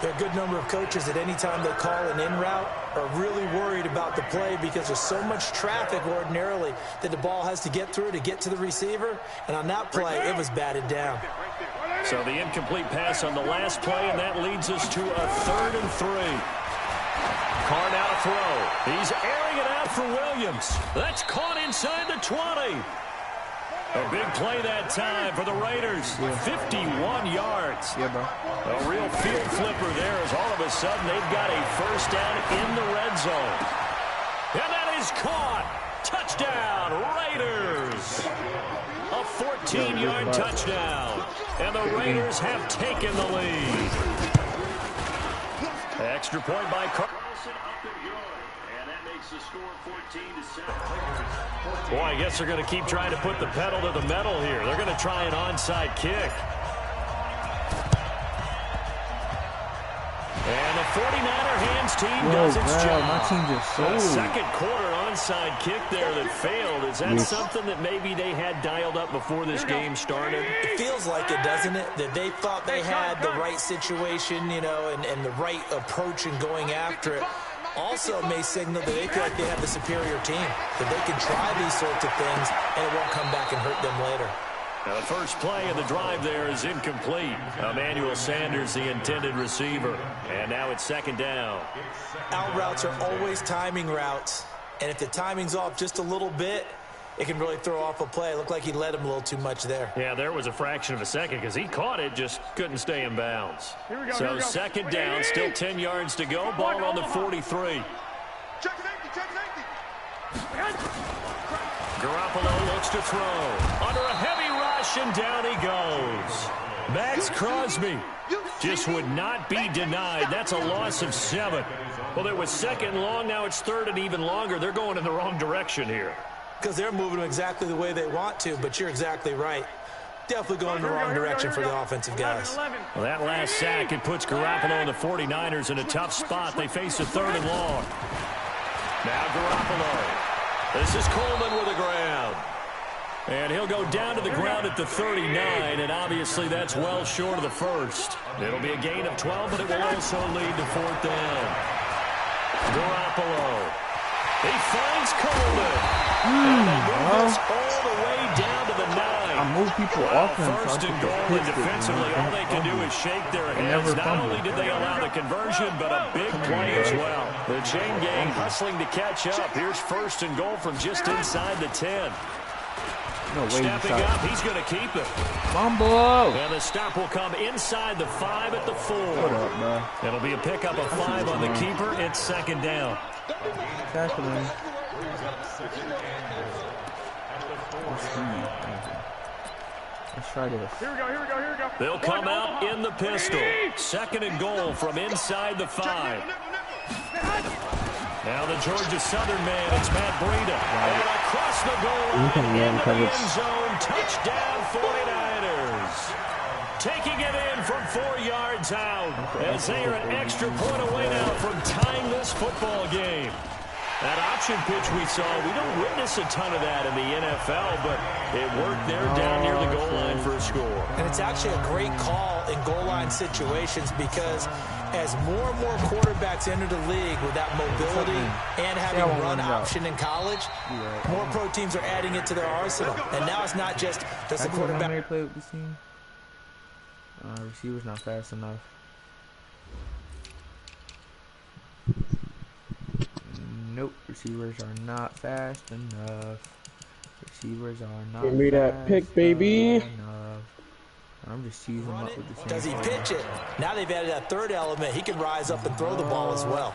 There are a good number of coaches that any time they call an in route are really worried about the play because there's so much traffic ordinarily that the ball has to get through to get to the receiver. And on that play, it was batted down. So the incomplete pass on the last play, and that leads us to a 3rd and 3. Carr now to throw. He's airing it out for Williams. That's caught inside the 20. A big play that time for the Raiders. 51 yards. Yeah, bro. A real field flipper there as all of a sudden they've got a first down in the red zone. And that is caught. Touchdown, Raiders. A 14-yard touchdown. And the Raiders have taken the lead. Extra point by Carlson up and good. And that makes the score 14-7. Boy, I guess they're going to keep trying to put the pedal to the metal here. They're going to try an onside kick. And the 49er hands team does its job. My team just sold. Second quarter onside kick there that failed. Is that something that maybe they had dialed up before this game started? It feels like it, doesn't it? That they thought they had the right situation, you know, and the right approach in going after it. Also may signal that they feel like they have the superior team, that they can try these sorts of things and it won't come back and hurt them later. Now the first play of the drive there is incomplete. Emmanuel Sanders, the intended receiver. And now it's second down. Out routes are always timing routes. And if the timing's off just a little bit, it can really throw off a play. It looked like he led him a little too much there. Yeah, there was a fraction of a second because he caught it, just couldn't stay in bounds. So second down, still 10 yards to go. Ball on the 43. Garoppolo looks to throw. Under a heavy rush, and down he goes. Max Crosby just would not be denied. That's a loss of 7. Well, it was second and long. Now it's third and even longer. They're going in the wrong direction here. Because they're moving exactly the way they want to, but you're exactly right. Definitely going in the wrong direction for the offensive guys. Well, that last sack, it puts Garoppolo and the 49ers in a tough spot. They face a third and long. Now Garoppolo. This is Coleman with the ground. And he'll go down to the ground at the 39, and obviously that's well short of the first. It'll be a gain of 12, but it will also lead to fourth down. Garoppolo. He finds Coleman. And they move this all the way down to the 9. I move people offense. First and goal, and defensively, all they can do is shake their heads. Not only did they allow the conversion, but a big play as well. The chain gang hustling to catch up. Here's first and goal from just inside the 10. No way. Stepping up, he's going to keep it. Fumble. And the stop will come inside the 5 at the 4. What up, man? It'll be a pickup of 5 on the keeper. It's second down. Tackling. Let's try this. Here we go. They'll come out in the pistol. Second and goal from inside the 5. Now the Georgia Southern man, it's Matt Breida. And across the goal line into the end zone. Touchdown 49ers. Taking it in from 4 yards out. As they are an extra point away now from tying this football game. That option pitch we saw, we don't witness a ton of that in the NFL, but it worked there down near the goal line for a score. And it's actually a great call in goal line situations because as more and more quarterbacks enter the league with that mobility and having run option in college, more pro teams are adding it to their arsenal. And now it's not just does the quarterback play with this team? Receiver's not fast enough. Nope, receivers are not fast enough. Receivers are not Give me that pick, baby. enough. I'm just teasing him up with the same. does he pitch it? Now they've added that third element. He can rise up and throw the ball as well.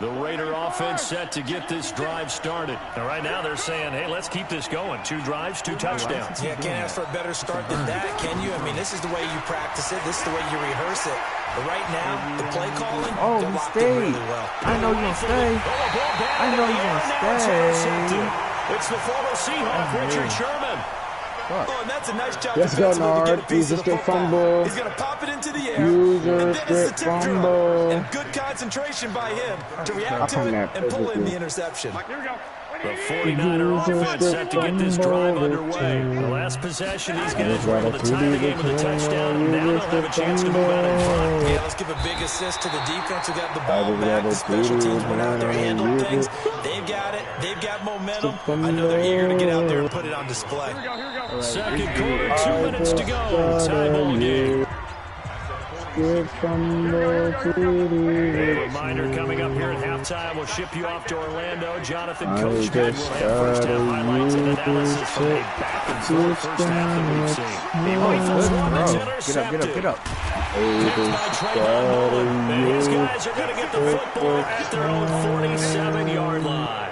The Raider offense set to get this drive started. And right now they're saying, hey, let's keep this going. 2 drives, 2 touchdowns. Yeah, can't ask for a better start than that, can you? I mean, this is the way you practice it. This is the way you rehearse it. But right now, the play calling, they're locked in really well. I know you're going to stay. I know you're going to stay. It's the former Seahawk, Richard Sherman. Oh, and that's a nice job. Let's go, Nard. He's just a fumble. He's going to pop it into the air. And then it's the tip drill. And good concentration by him to react to it and pull in the interception. The 49er offense set to get this drive underway. The last possession, these guys were able to tie the game with a touchdown. Now they'll have a chance to move out in front. Yeah, let's give a big assist to the defense who got the ball back. The special teams went out there, handled things. They've got it. They've got momentum. I know they're eager to get out there and put it on display. Second quarter, 2 minutes to go. Tie ball game. Good fumble to the Reminder coming up here at halftime. We'll ship you off to Orlando. Jonathan Coach will have first half highlights and analysis from a back-and-forth first half that we've seen. The Rifles one is intercepted. Get up. By Trayvon Mullen. These guys are going to get the football at their own 47-yard line.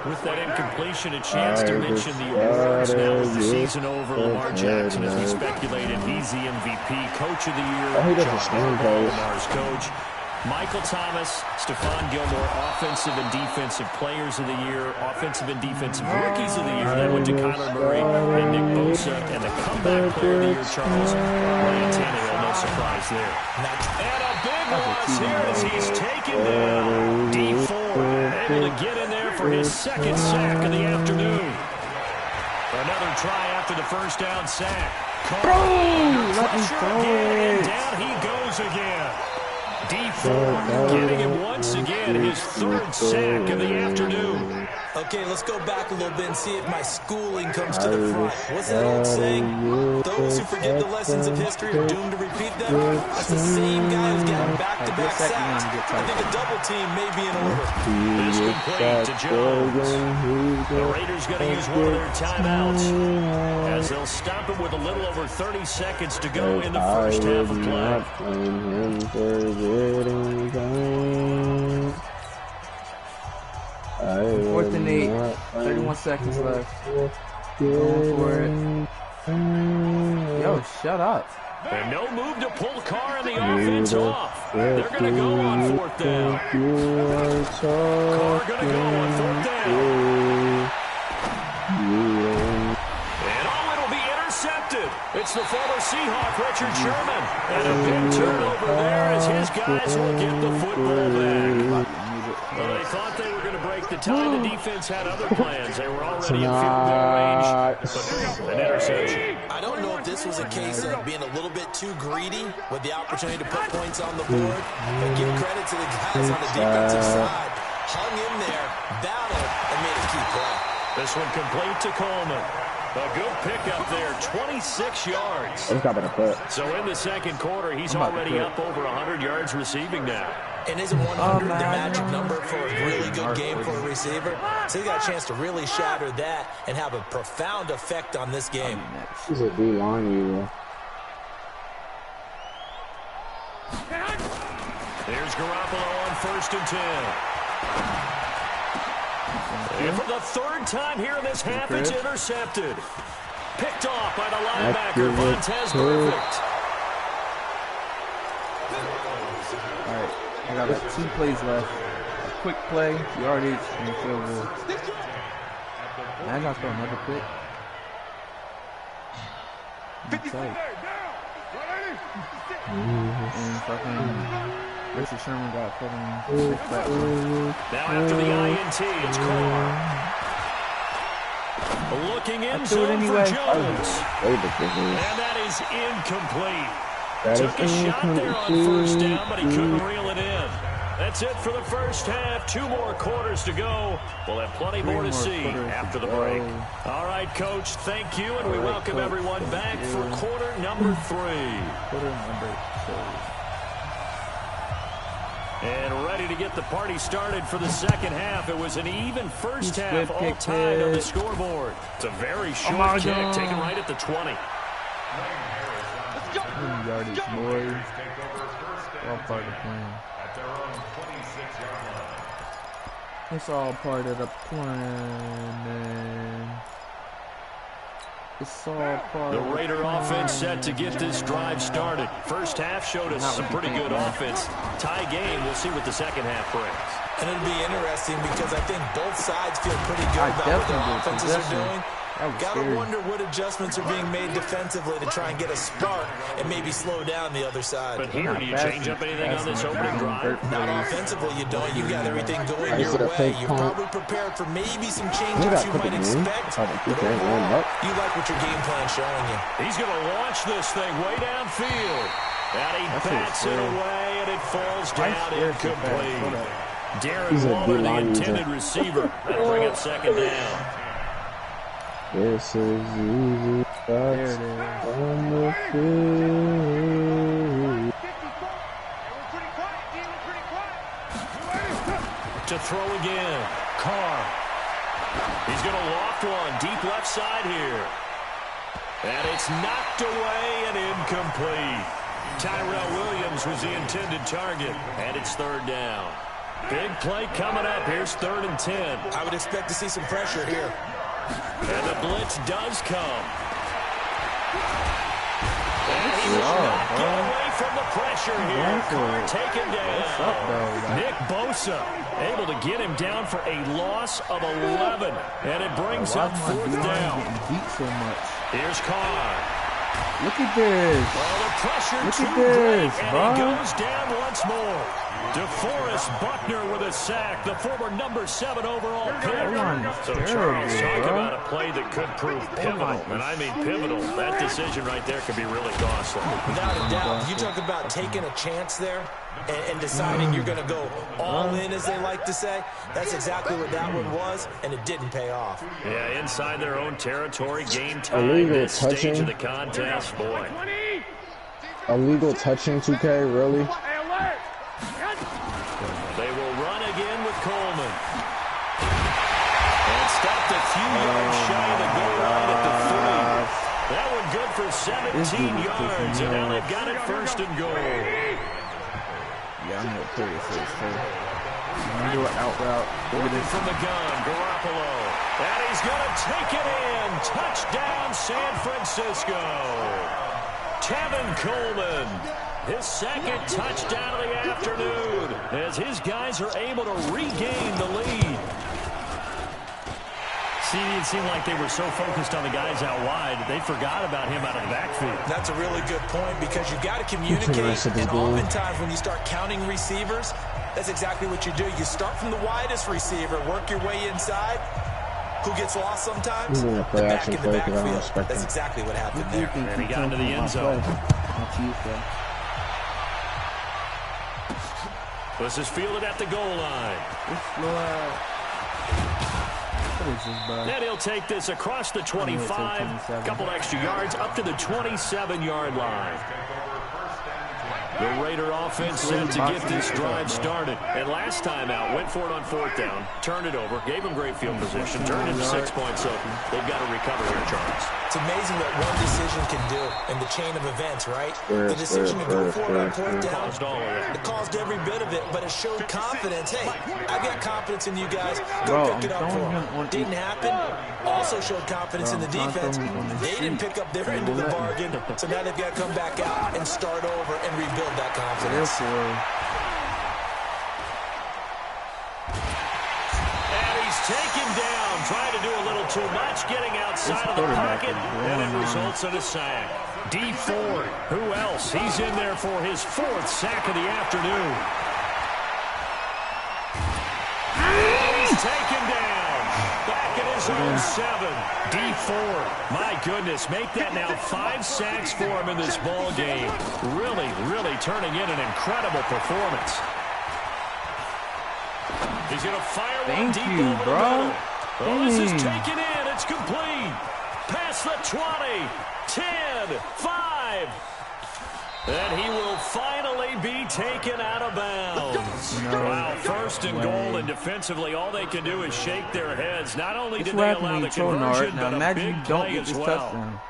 With that incompletion, a chance to mention the awards now with the season over. Lamar Jackson, as we speculated, he's the MVP, Coach of the Year, John Harbaugh, Lamar's coach. Michael Thomas, Stephon Gilmore, Offensive and Defensive Players of the Year, Offensive and Defensive Rookies of the Year. That went to Kyler Murray and Nick Bosa. And the Comeback Player of the Year, Charles, Ryan Tannehill. No surprise there. And a big loss here as he's taken down. D4 able to get in there for his second sack of the afternoon. Another try after the first down sack. And down he goes again. D4 getting him once again his third sack of the afternoon. Okay, let's go back a little bit and see if my schooling comes to the front. What's that old saying? Those who forget the lessons of history are doomed to repeat them. That's the same guy who's got back-to-back sacks. I think a double team may be in order. This complete to Jones. The Raiders going to use one of their timeouts as they'll stop it with a little over 30 seconds to go in the first half of play. 4th and 8, 31 seconds left. Going for it. Yo, shut up. And no move to pull Carr and the offense off. They're going to go on 4th down. Carr going to go on 4th down. And it'll be intercepted. It's the former Seahawk, Richard Sherman. And a big turnover there as his guys will get the football back. Well, they thought they were going to break the tie. The defense had other plans. They were already in field goal range, but an interception. I don't know if this was a case of being a little bit too greedy with the opportunity to put points on the board, but give credit to the guys on the defensive side. Hung in there, battled, and made a key play. This one complete to Coleman. A good pickup there, 26 yards. So in the second quarter, he's already up over 100 yards receiving now. And isn't 100 the magic number for a really good game for a receiver? So he got a chance to really shatter that and have a profound effect on this game. He's a D-line either. There's Garoppolo on 1st and 10. And for the third time here in this half, it's intercepted. Picked off by the linebacker, Vontaze Burfict. All right, I got like 2 plays left. A quick play, yardage, and field goal. Now I got to throw another pick. And fucking Richard Sherman got put in 6 back. Now after the INT, it's Carr. Looking in zone for Jones. And that is incomplete. Took a shot there on 1st down, but he couldn't reel it in. That's it for the first half. 2 more quarters to go. We'll have plenty more to see after the break. All right, Coach, thank you, and we welcome everyone back for quarter number 3. Quarter number 3. And ready to get the party started for the second half. It was an even first half, all tied on the scoreboard. It's a very short kick, taken right at the 20. Yardage, boys. All part of the plan. It's all part of the plan, man. It's all part of the Raider offense set to get this drive started. First half showed us some pretty good offense. Tie game, we'll see what the second half brings. And it'll be interesting because I think both sides feel pretty good about what their offenses are doing. Gotta wonder what adjustments are being made defensively to try and get a spark and maybe slow down the other side. But here, do you change up anything on this opening drive? Not offensively, you don't. You got everything going your way. You're probably prepared for maybe some changes you might expect. You like what your game plan's showing you. He's going to launch this thing way downfield. And he bats it away, and it falls down incomplete. Darren Waller, the intended receiver. That'll bring up second down. This is easy. There it is. On the field. To throw again. Carr. He's going to loft one. Deep left side here. And it's knocked away and incomplete. Tyrell Williams was the intended target. And it's 3rd down. Big play coming up. Here's 3rd and 10. I would expect to see some pressure here. And the blitz does come. And he will not get away from the pressure here. Carr taken down. Nick Bosa able to get him down for a loss of 11. And it brings up 4th down. Beat so much. Here's Carr. Look at this. Well, the pressure Look too at this, great, and bro. he goes down once more. DeForest Buckner with a sack, the former number 7 overall pick. So Charles, talk about a play that could prove pivotal, and I mean pivotal. That decision right there could be really costly. Without a doubt, you talk about taking a chance there and deciding you're going to go all in, as they like to say. That's exactly what that one was, and it didn't pay off. Yeah, inside their own territory, game time, Illegal this stage touching. of the contest, boy. Illegal touching 2K, really? They will run again with Coleman. And stopped a few yards shy of the goal line at the 3. That one good for 17 yards, and now they've got it 1st and goal. Yeah, I'm going to play this first. I'm going to do an out route. Working from the gun, Garoppolo. And he's going to take it in. Touchdown, San Francisco. Tevin Coleman. His 2nd touchdown of the afternoon as his guys are able to regain the lead. See, it seemed like they were so focused on the guys out wide, they forgot about him out of the backfield. That's a really good point because you've got to communicate, and oftentimes when you start counting receivers, that's exactly what you do. You start from the widest receiver, work your way inside. Who gets lost sometimes? The back in the backfield. That's exactly what happened there. And he got into the end zone. This is fielded at the goal line. And he'll take this across the 25, couple extra yards, up to the 27-yard line. The Raider offense set to get this drive started. And last time out, went for it on 4th down, turned it over, gave him great field position, turned into 6 points, so they've got to recover here, Charles. It's amazing what one decision can do in the chain of events, right? The decision to go for it on 4th down, it caused every bit of it, but it showed confidence. Hey, I've got confidence in you guys. Go pick it up for them. Didn't happen. Also showed confidence in the defense. They didn't pick up their end of the bargain, so now they've got to come back out and start over and rebuild that confidence. And he's taken down, trying to do a little too much, getting outside of the pocket, and it results in a sack. D Ford, who else? He's in there for his 4th sack of the afternoon. And he's taken down, back in his own 7. D Ford, my goodness, make that now 5 sacks for him in this ball game. Really, really turning in an incredible performance. He's going to fire one deep over the middle. Oh, this is taken in. It's complete. Past the 20, 10, 5. And he will finally be taken out of bounds. Wow, 1st and goal, and defensively, all they can do is shake their heads. Not only did they allow the conversion, but a big play as well.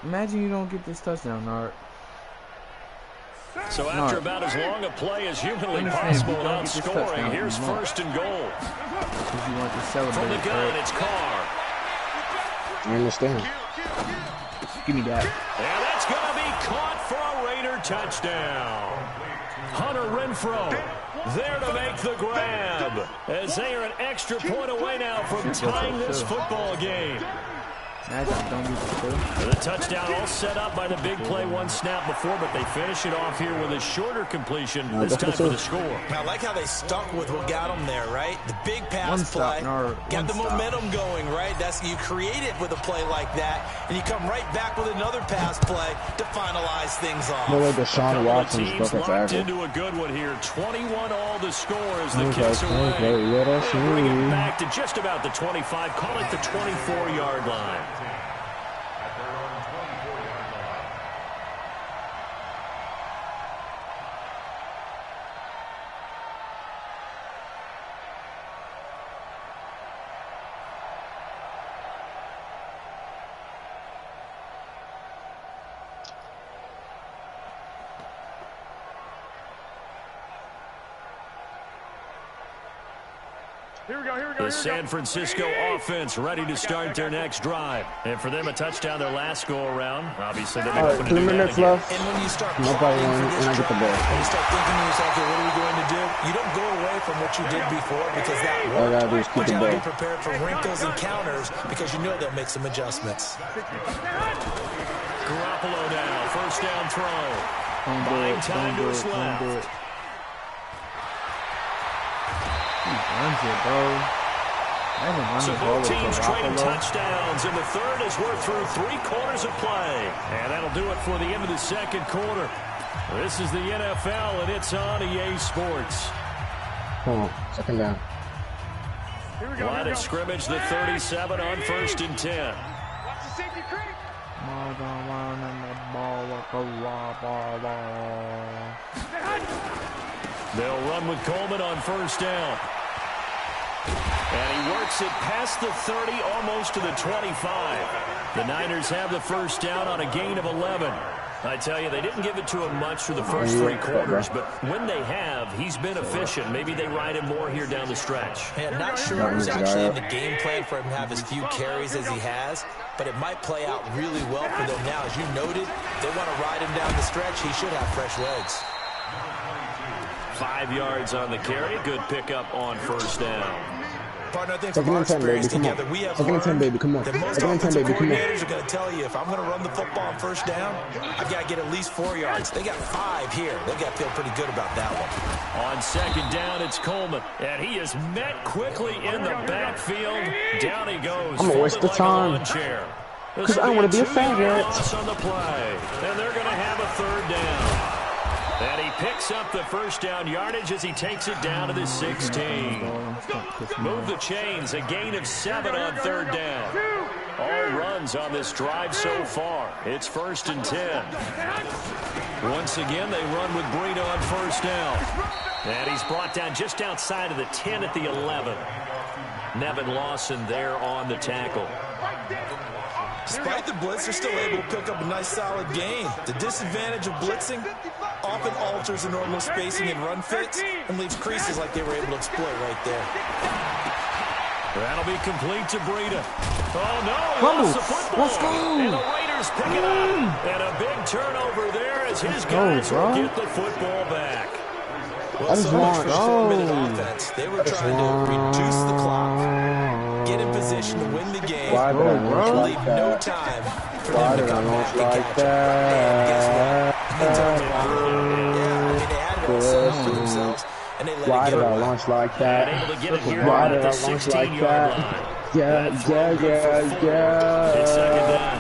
Imagine you don't get this touchdown, Nart. So after about as long a play as humanly possible without scoring, here's 1st and goal. From the gun, it's Carr. I understand. Give me that. And that's going to be caught for a Raider touchdown. Hunter Renfrow there to make the grab as they are an extra point away now from tying this football game. The touchdown all set up by the big play, 1 snap before, but they finish it off here with a shorter completion, this time for the score. I like how they stuck with what got them there, right? The big pass play, got the momentum going, right? That's, you create it with a play like that, and you come right back with another pass play to finalize things off. Look at Deshaun Watson's teams locked into a good one here. 21 all the score as the kicks away. Bring it back to just about the 25, call it the 24-yard line. The San Francisco offense ready to start their next drive. And for them, a touchdown their last go-around. Obviously, they'll be hoping to do 3 that minutes again. left. And when you start Nobody planning won, for this and I get the drive, ball. and you start thinking to yourself, okay, what are we going to do? You don't go away from what you did before because that All I gotta do is worked. keep But you the have to be ball. prepared for wrinkles and counters because you know they'll make some adjustments. Garoppolo now, first down throw. Buying time to his left. He runs it, bro. So both teams trading touchdowns, and the third as we're through 3/4 of play. And that'll do it for the end of the second quarter. This is the NFL, and it's on EA Sports. Come on, second down. Line of scrimmage, the 37 on 1st and 10. They'll run with Coleman on 1st down. And he works it past the 30, almost to the 25. The Niners have the first down on a gain of 11. I tell you, they didn't give it to him much through the first 3 quarters, but when they have, he's been efficient. Maybe they ride him more here down the stretch. Yeah, not sure it was actually in the game plan for him to have as few carries as he has, but it might play out really well for them now. As you noted, they want to ride him down the stretch. He should have fresh legs. 5 yards on the carry. Good pickup on 1st down. Partner, I think Second from our and 10, baby. experience Come on. together, we have Second and 10, learned baby. Come on. that most Second and 10, offensive baby. Come on. coordinators are going to tell you, if I'm going to run the football on 1st down, I've got to get at least 4 yards. They got 5 here. They've got to feel pretty good about that one. On 2nd down, it's Coleman. And he is met quickly in the backfield. Down he goes. I'm going to waste the time. Because I want to be a favorite. On the play. And they're going to have a 3rd down. And he picks up the first down yardage as he takes it down to the 16. Move the chains. A gain of 7 on 3rd down. All runs on this drive so far. It's 1st and 10. Once again, they run with Breida on 1st down. And he's brought down just outside of the 10 at the 11. Nevin Lawson there on the tackle. Despite the blitz, they're still able to pick up a nice, solid gain. The disadvantage of blitzing often alters the normal spacing and run fits and leaves creases like they were able to exploit right there. That'll be complete to Breida. Oh, no. Fumble. The football. Let's go. And the Raiders pick it up. And a big turnover there as his guys will get the football back. Well, so much for 4-minute offense. They were trying to reduce the clock, get in position to win the game, Why did I launch leave like no that? time for Why them to did I come launch back and like catch up. And guess what? They turned it on. Yeah, I mean, they had it all set up for themselves, and they let Why it did get I away. launch like And that? able to get it here Why at did the I launch like 16-yard that? line. Yeah, That throw good for 4. It's 2nd down.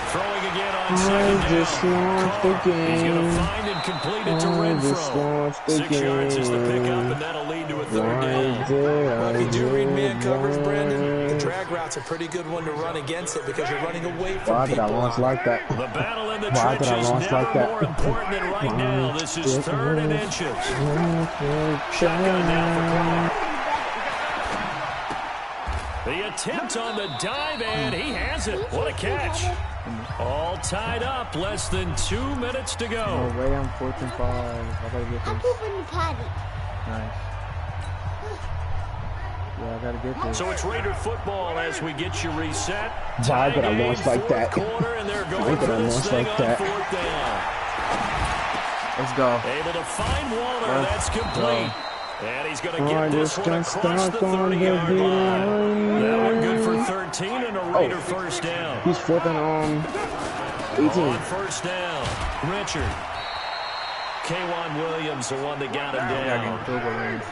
Throwing again on 2nd down. just launched the Carr. He's going to game. find and complete it to I just Renfro. launched the 6 yards is the pickup, game. and that'll lead to a 3rd Why down. did Well, if you do read man I coverage, Brandon, the launch? drag route's a pretty good one to run against it because you're running away from Why did I people. launch like that? The battle in the Why did I trenches launch never like that? more important than right now. This is 3rd and inches. Shotgun now for Carr. The attempt on the dive, and he has it. What a catch. All tied up. Less than 2 minutes to No go. way, I'm 4th and 5. I gotta get I'm this. pooping the potty. Nice. Yeah, I gotta get this. So it's Raider football as we get you reset. Why did I Tie launch game, like that? 4th quarter, and they're Why going did for I this launch thing like on that? 4th down. Let's go. Able to find Waller. That's complete. And he's going to I get this just one got across the stuck on the 30-yard line. That one good for line. 13 and a Raider first down. He's 4th and 18. On first down, Richard. K'Wan Williams, the one that got him Yeah, down. getting field goal range.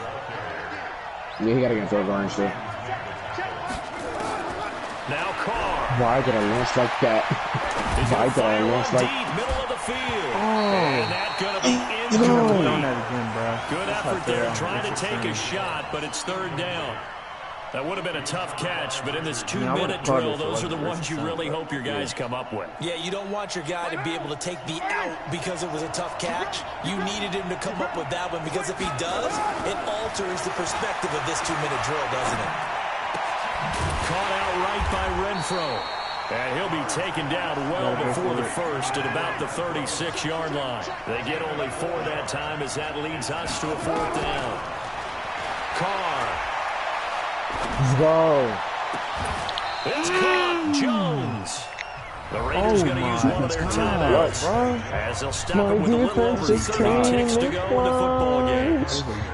Yeah, he got to get field goal range too. Now Carr. Why did I launch like that? He's Why gonna did I fire launch one like? deep, middle of the field. Oh. And that's going to be Put on incomplete. that again, bro. Good That's effort not there, fair. trying to That's take a insane. shot, but it's 3rd down. That would have been a tough catch, but in this I 2-minute would've caught drill, it if it those are the wasn't ones you first really down, hope your guys come up with. Yeah, you don't want your guy to be able to take the out because it was a tough catch. You needed him to come up with that one because if he does, it alters the perspective of this 2-minute drill, doesn't it? Caught out right by Renfro. And he'll be taken down well before the first at about the 36-yard line. They get only 4 that time as that leads us to a 4th down. Carr Let's go. It's caught. Jones. The Raiders going to use one of their timeouts as they'll stop it with a little over 30 ticks to go in the football game.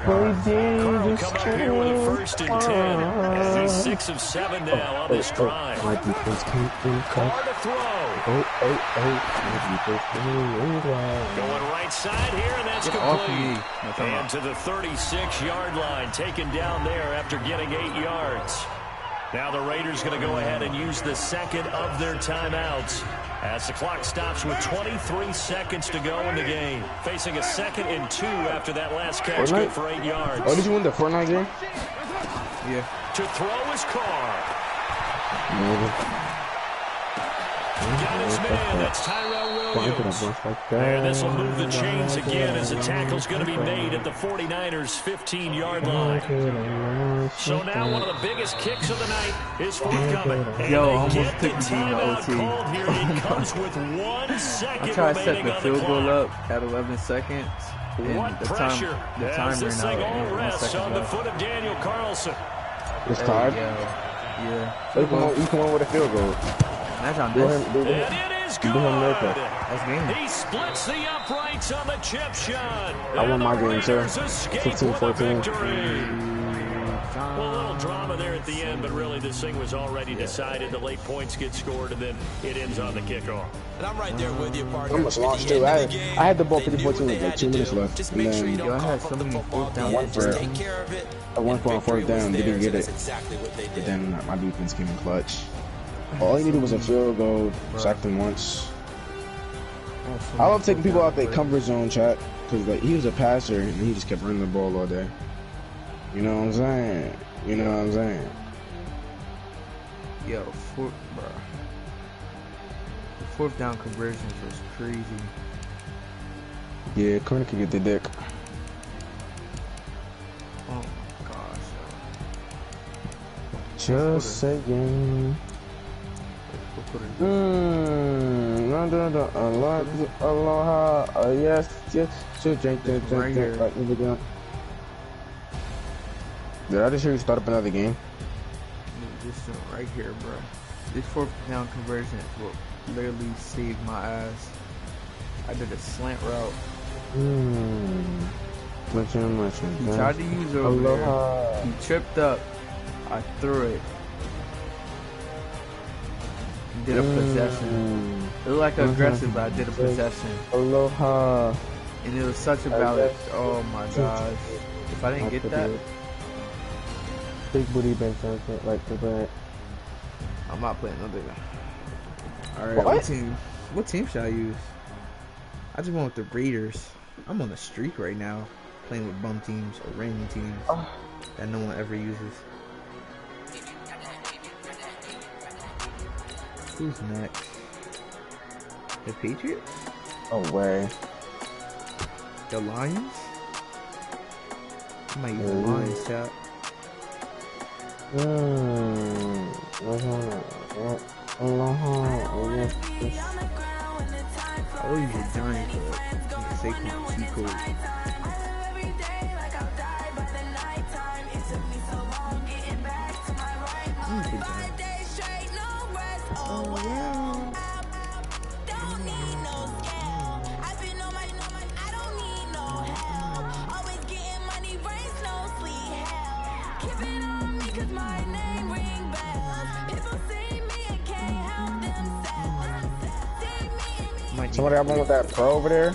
Carl come up here with a 1st and 10 as he's 6 of 7 now on this drive. My defense came through. Far to throw. Going right side here, and that's complete. And to the 36-yard line, taken down there after getting 8 yards. Now the Raiders going to go ahead and use the second of their timeouts as the clock stops with 23 seconds to go in the game. Facing a 2nd and 2 after that last catch, good for 8 yards. Oh, did you win the Fortnite game? Yeah. To throw his car. Got his man. That's Tyrell Williams. And this will move the chains again as the tackle's going to be made at the 49ers' 15-yard line. So now one of the biggest kicks of the night is forthcoming. Yo, and almost they get the took the game to timeout OT. called here. It comes with 1 second I tried to set remaining the on the field goal clock. up at 11 seconds. And What the pressure the as timer this now thing all at 1 rests second on the left. foot of Daniel Carlson. It's tied. Yeah. You come on with a field goal. That's on Do this. him, do And him. it is Do him good. That's game. He splits the uprights on the chip shot. I won my game, sir. 15-14. 15-14. Well, a little drama there at the end, but really this thing was already decided. The late points get scored, and then it ends on the kickoff. And I'm right there with you, partner. I almost lost too. I had the ball 54 with like 2 minutes left. Just And make sure you then don't I had cough so up the many football fourth down game. ones. Just take care of it. I went for a Victory 4th down, was didn't get theirs, it. and that's exactly what they But did. then my defense came in clutch. All he needed was a field goal, sacked him once. I love taking people out their comfort zone, chat, because like, he was a passer and he just kept running the ball all day. You know what I'm saying? You know what I'm saying? Yo, bro. The 4th down conversions was crazy. Yeah, Corner could get the dick. Oh my gosh. Just saying. Aloha, yes, yes. Drink, Right here. like, did I just hear you start up another game? This right here, bro. This 4th down conversion will literally save my ass. I did a slant route. He tried to use over Aloha. there. He tripped up. I threw it. He did a possession. It looked like aggressive, but I did a possession. Aloha. And it was such a valid. Oh my gosh. If I didn't get that, Big booty bench like the back. I'm not playing no bigger. Alright, what team should I use? I just went with the Raiders. I'm on a streak right now, playing with bum teams or random teams that no one ever uses. Who's next? The Patriots? Oh way. The Lions? I might use the Lions, chat. I always use the Giants, but they can cheat code. Somebody have one with that pro over there?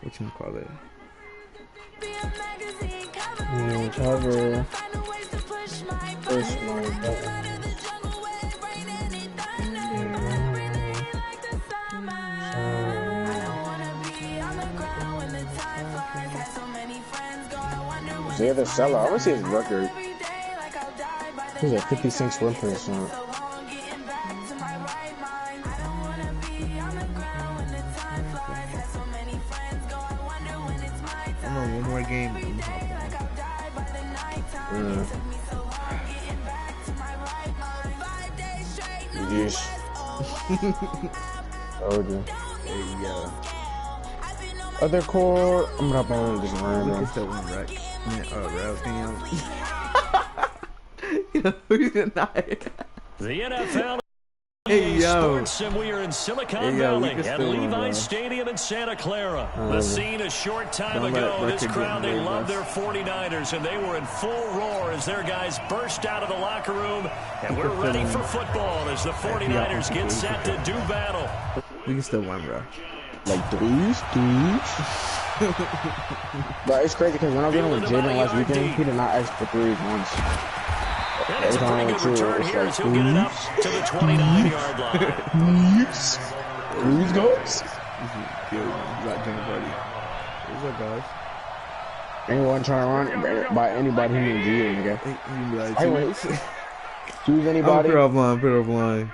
Whatchamacallit? Cover. Push my button. They're the seller. I want to see his record. He's a 56 win percent. I'm on one more game. Yes. Oh, dude. There you go. Other core. I'm gonna hop on this We random. can still win, right? Yeah, route thing. He's not. The NFL Hey, yo. Sports, and we are in Silicon Hey, yo, we Valley can at still run, Levi's bro. Stadium in Santa Clara. The scene a short time Don't let ago. This Record crowd, get they in love us. their 49ers, and they were in full roar as their guys burst out of the locker room. And we're ready for football as the 49ers get set to do battle. We can still win, bro. Like threes. But it's crazy because when I was dealing with Jaden last weekend, he did not ask for threes once. And it's a Every pretty time good I return it's here like as he'll get it up to the 29-yard line. Threes goes. Black Johnny Buddy. What's up, guys? Anyone trying to run by anybody who needs you, nigga. He be like, Anyways, choose I'll anybody. put it offline, put it offline.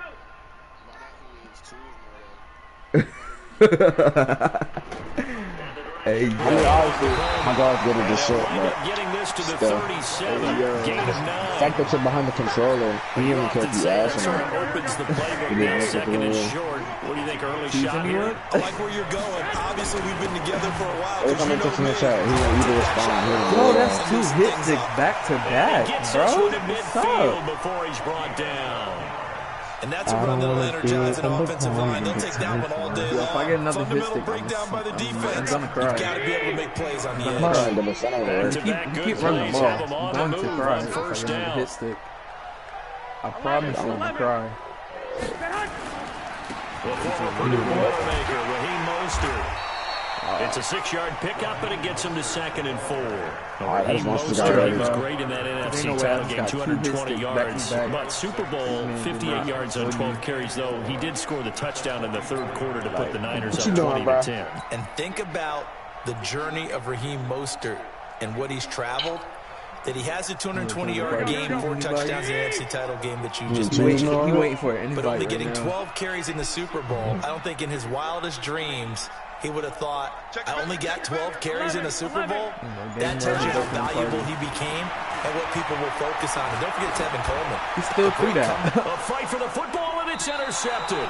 Hey, I mean, obviously, my guard's good at this shit, but Getting this to the still. 37, gain of 9. The fact that you're behind the controller, he even care if you ask or not. Opens the playbook now, second and short. What do you think, early shot here? I like where you're going. Obviously, we've been together for a while. Every time I text him in the chat, he won't either respond. He won't Bro, react. that's two hit sticks back to back, Gets bro. this one to What's midfield up? before he's brought down. And that's a run that'll energize an offensive line. They'll take that one all day Yo, if I get long. another hit Fundamental stick, breakdown by the I'm defense. gonna cry. You've got to be able to make plays on the I'm edge. crying, but it's not gonna work. Back-to-back You good keep running the plays, ball. have him on I'm the going to move cry on if first I get another down. hit stick. I promise you, I'm gonna cry. The former Purdue Boilermaker, Raheem Mostert. It's a 6-yard pickup, and it gets him to 2nd and 4. Alright, Raheem that's most Mostert, he good. was great in that Ain't no NFC way I title just game, got 220 2 hit yards. sticks back to back. But Super Bowl, Man, 58 did yards not on show 12 you. carries, though. He did score the touchdown in the third quarter to put the Niners What up you doing, 20 bro? to 10. And think about the journey of Raheem Mostert and what he's traveled. That he has a 220-yard game, 4 touchdowns in the NFC title game that you just He's mentioned. waiting. He waiting for it. But only getting right 12 carries in the Super Bowl, I don't think in his wildest dreams he would have thought, I only got 12 carries in the Super Bowl? That tells you how valuable he became and what people will focus on. And don't forget Tevin Coleman. He still threw that. A fight for the football, and it's intercepted.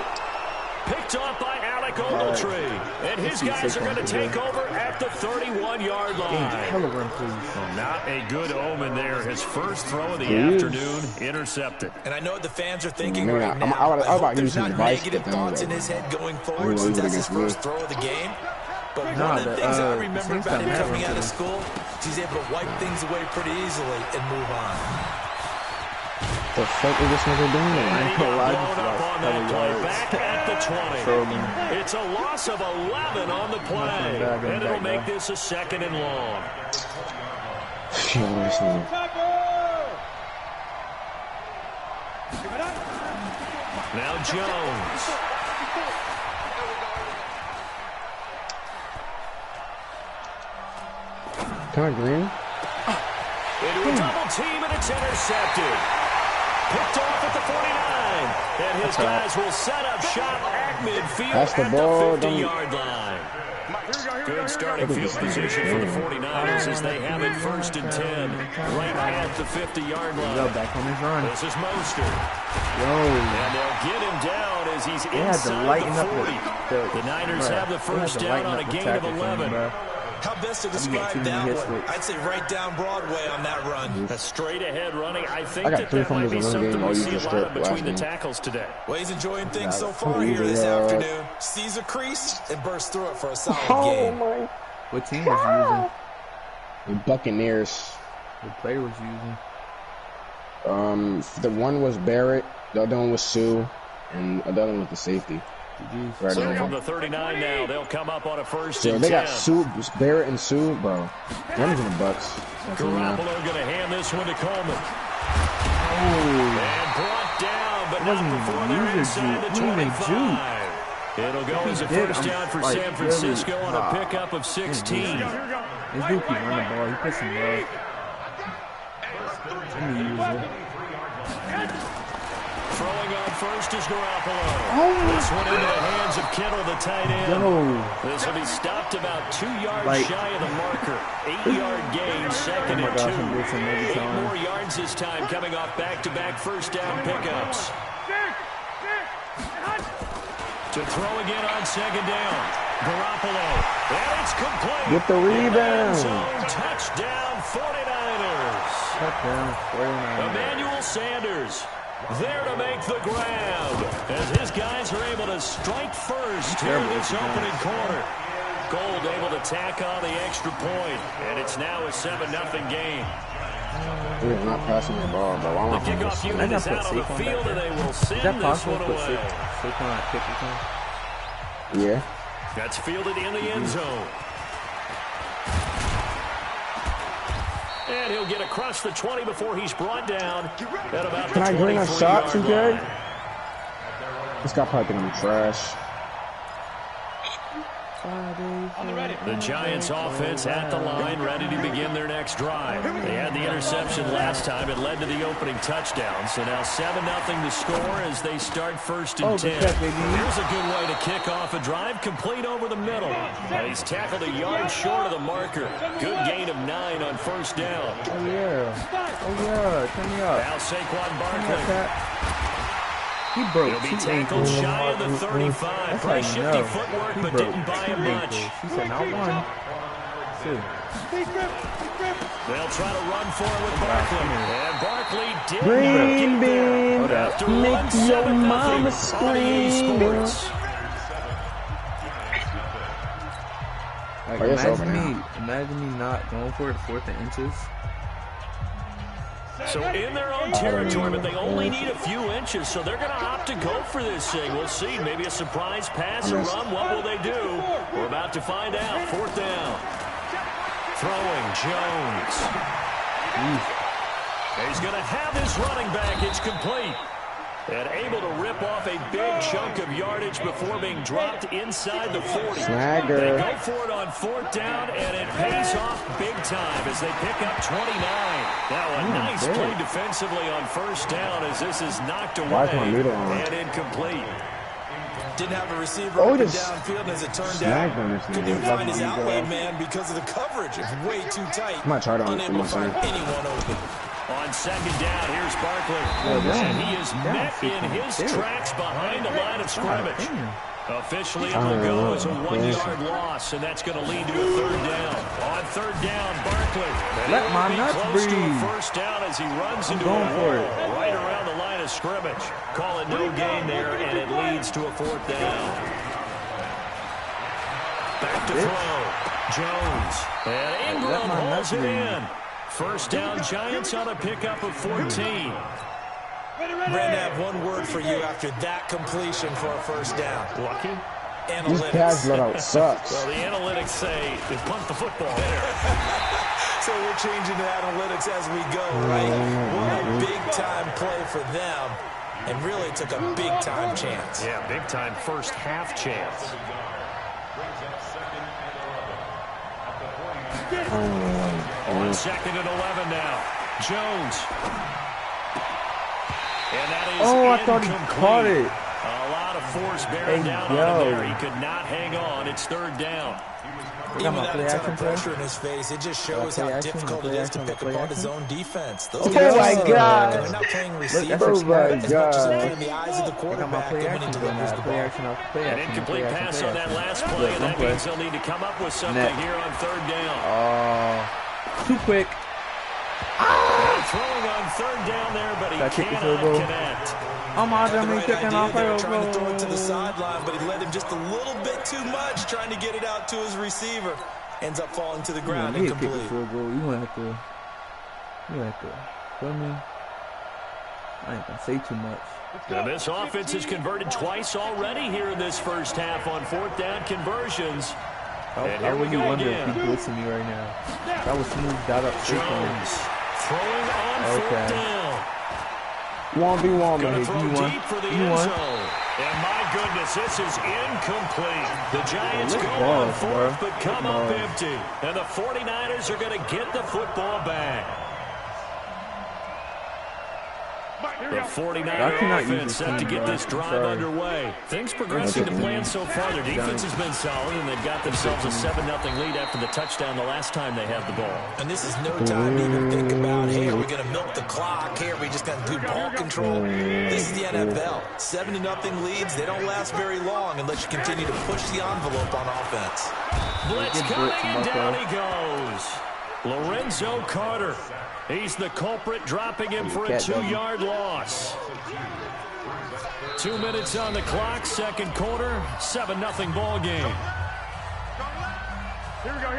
Picked off by Alec Ogletree. And his guys are going to take over at the 31-yard line. Hella run, please. Not a good omen there. His first throw of the afternoon intercepted. And I know what the fans are thinking Man, right I'm now. about I to hope give you there's some not advice, negative but then thoughts in like, his head going forward really since that's his against me. first throw of the game. But Nah, one of the the, things I the remember Saints about got him mad coming run out of to him. school is he's able to wipe things away pretty easily and move on. the fuck is this nigga doing? And he gonna lie, got blown up on that play. yards. Back at the 20. Trolling. It's a loss of 11 on the play. bad, And it'll back, make bro. this a 2nd and long. Yo, this nigga. Now Jones. Kind of green. Into a double team, and it's intercepted. Picked off at the 49. And his guys will set up shop at midfield That's the at ball, the don't- 50-yard line. Good starting field position for the 49ers as they have it 1st and 10 right at the 50-yard Yo, line. back on his run. This is Mostert. Yo. And they'll get him down as he's They had to inside lighten the up 40. The Niners have the first down on a gain of 11. How best to getting describe too many that hits one? with- I'd say right down Broadway on that run. A straight ahead running. I think I got that 3 might fumbles be in one something game, we all you see a just lot of stripped between last the game. tackles today. Well, he's enjoying things so Yeah, far here this yeah. afternoon. Sees a crease and bursts through it for a solid Oh game. my. What team was using? The Buccaneers. What player was using? The one was Barrett, the other one was Sue, and the other one was the safety. GG's. Right So now. from the 39 now, they'll come up on a 1st So and they 10. got Sue, Barrett and Sue, bro. Them in the Bucks. Garoppolo going to hand this one to Coleman. Oh. And brought down, but not wasn't even before they're user inside the juke. He didn't even 25. It'll go as a He did, first I'm down for like, San Francisco really, on a pickup of 16. This dude keep running the ball. He pissing me off. Let me use it. Throwing on first is Garoppolo. This one into the hands of Kittle, the tight end. Yo. This will be stopped about 2 yards Like- shy of the marker. 8-yard gain, 2nd Oh my and gosh, 2. I'm blitzing every 8 time. more yards this time, coming off back-to-back first down pickups. To throw again on 2nd down. Garoppolo. And it's complete. Get the In the end rebound. zone, touchdown 49ers. Touchdown, 49. Emmanuel Sanders there to make the grab as his guys are able to strike first here in this opening quarter. Gold able to tack on the extra point, and it's now a 7-0 game. We're not passing the ball, but why The kickoff unit is out on the field, and they will send this one away. Yeah. That's fielded in the end zone. And he'll get across the 20 before he's brought down at about the 23-yard line. This guy probably think I'm trash. The Giants offense at the line, ready to begin their next drive. They had the interception last time. It led to the opening touchdown. So now 7-0 to score as they start 1st and 10. Here's a good way to kick off a drive, complete over the middle. He's tackled a yard short of the marker. Good gain of 9 on 1st down. Oh, yeah. Turn me up. Now Saquon Barkley. He broke He'll be tackled shy of the 35. Pretty shifty footwork, but didn't buy him much. He said not 1, 2. They'll try to run for it with Barkley. And Barkley did Green not get there. bean, After make your mama scream. Like, imagine me not going for it 4th and inches. So in their own territory, but they only need a few inches, so they're going to opt to go for this thing. We'll see. Maybe a surprise pass or run. What will they do? We're about to find out. 4th down. Throwing Jones. He's going to have his running back. It's complete. And able to rip off a big chunk of yardage before being dropped inside the 40. Snagger. They go for it on 4th down, and it pays off big time as they pick up 29. Now a nice play defensively on 1st down as this is knocked away and incomplete. Didn't have a receiver open downfield, and as it turned out, couldn't even find his outlet man because of the coverage. It's way too tight. Unable to find anyone open. On 2nd down, here's Barkley. And he is met in his tracks behind the line of scrimmage. Officially, it will go as a 1-yard loss, and that's going to lead to a 3rd down. On 3rd down, Barkley. Let my nuts breathe. To a 1st down as he runs into a wall right around the line of scrimmage. Call it no gain there, and it leads to a 4th down. Back to throw. Jones. And Ingram holds it in. 1st down, Giants on a pickup of 14. Brandon, I have one word for you after that completion for a 1st down. Lucky? Analytics. This pass blowout sucks. Well, the analytics say they punt the football there. So we're changing to analytics as we go, right? What a big-time play for them. And really took a big-time chance. Yeah, big-time first half chance. On 2nd and 11 now. Jones. And that is I thought he caught it. A lot of force bearing down on him there. He could not hang on. It's 3rd down. Even without a ton of pressure in his face, it just shows how difficult it is to pick apart his own defense. Those guys are not playing receivers as much as they're playing the eyes of the quarterback going into the An incomplete pass on that last play, and that means they'll need to come up with something here on 3rd down. Too quick. Throwing on 3rd down there, but he cannot connect. I'm out there, me kicking off. Trying to throw it to the sideline, but he led him just a little bit too much, trying to get it out to his receiver. Ends up falling to the ground incomplete. You have to. Feel me? I ain't gonna say too much. Now this offense has converted twice already here in this first half on 4th down conversions. And here we go again. If he blitzing me right now. That was smooth. That up. Jones throwing on 4th down. 1v1, Gonna throw deep for the end zone. And my goodness, this is incomplete. The Giants go on 4th, but come up empty. And the 49ers are going to get the football back. The 49er offense set to get this drive underway. Things progressing to plan so far. Their defense has been solid, and they've got themselves a 7-0 lead after the touchdown the last time they had the ball. And this is no time to even think about, hey, are we going to milk the clock? Hey, are we just going to do ball control? This is the NFL. 7-0 leads, they don't last very long unless you continue to push the envelope on offense. Blitz coming, and down he goes. Lorenzo Carter. He's the culprit, dropping him for a 2-yard loss. 2 minutes on the clock, second quarter, 7-0 ball game. Here we go.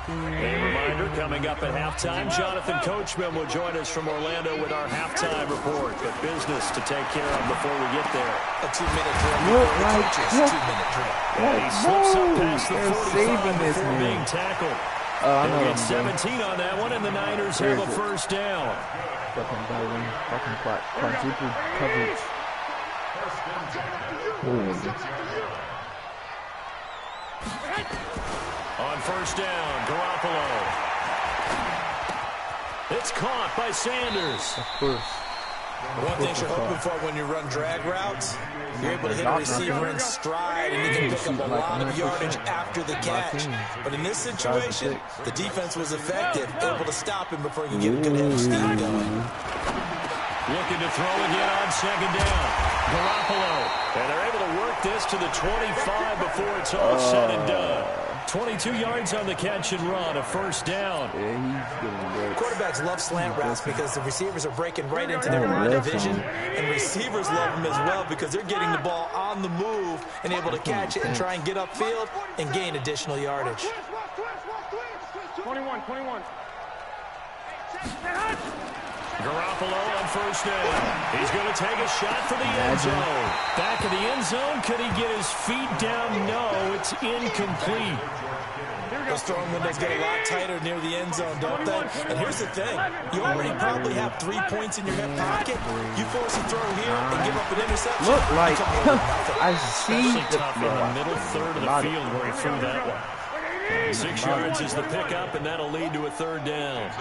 A reminder, coming up at halftime, Jonathan Coachman will join us from Orlando with our halftime report. But business to take care of before we get there. A 2-minute drill. Two-minute drill. And he slips up past the 45 before being tackled. They'll get 17 on that one, and the Niners have a first down. Fucking quadruple coverage. On first down, Garoppolo. It's caught by Sanders. Of course. One thing you're hoping for when you run drag routes, you're able to hit a receiver in stride and you can pick up a lot of yardage after the catch. But in this situation, the defense was effective, able to stop him before he could get a good head of steam going. Looking to throw again on second down. Garoppolo. And they're able to work this to the 25 before it's all said and done. 22 yards on the catch and run, a first down. Yeah, he's getting good. Quarterbacks love slant routes because the receivers are breaking right into their line of vision, and receivers love them as well because they're getting the ball on the move and able to catch it and try and get upfield and gain additional yardage. 21. Garoppolo on first down. He's going to take a shot for the end zone. Back of the end zone. Could he get his feet down? No, it's incomplete. Those throwing windows get a lot tighter near the end zone, don't they? And here's the thing. You already probably have 3 points in your hip pocket. You force a throw here and give up an interception. Look like I see Especially tough in the middle third of the field where he threw that one. 6 yards is the pickup, and that'll lead to a third down.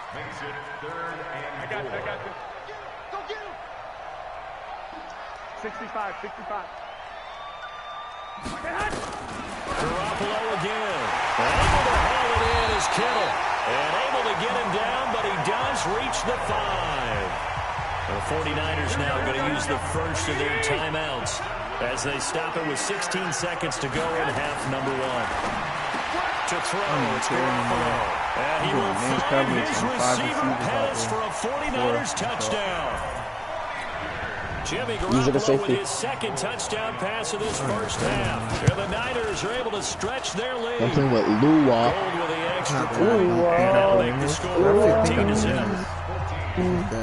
Makes it 3rd and 4. I got you. Go get him. 65. Garoppolo again. Able to haul it in is Kittle. And able to get him down, but he does reach the 5. The 49ers now going to use the first of their timeouts as they stop it with 16 seconds to go in half number 1. To throw, it's Garoppolo. And he will find his receiver pass for a 49ers touchdown. Jimmy Garoppolo with his second touchdown pass of this first half. And the Niners are able to stretch their lead. Something with Lua. Gold with the extra point. And they'll make the score 14-7.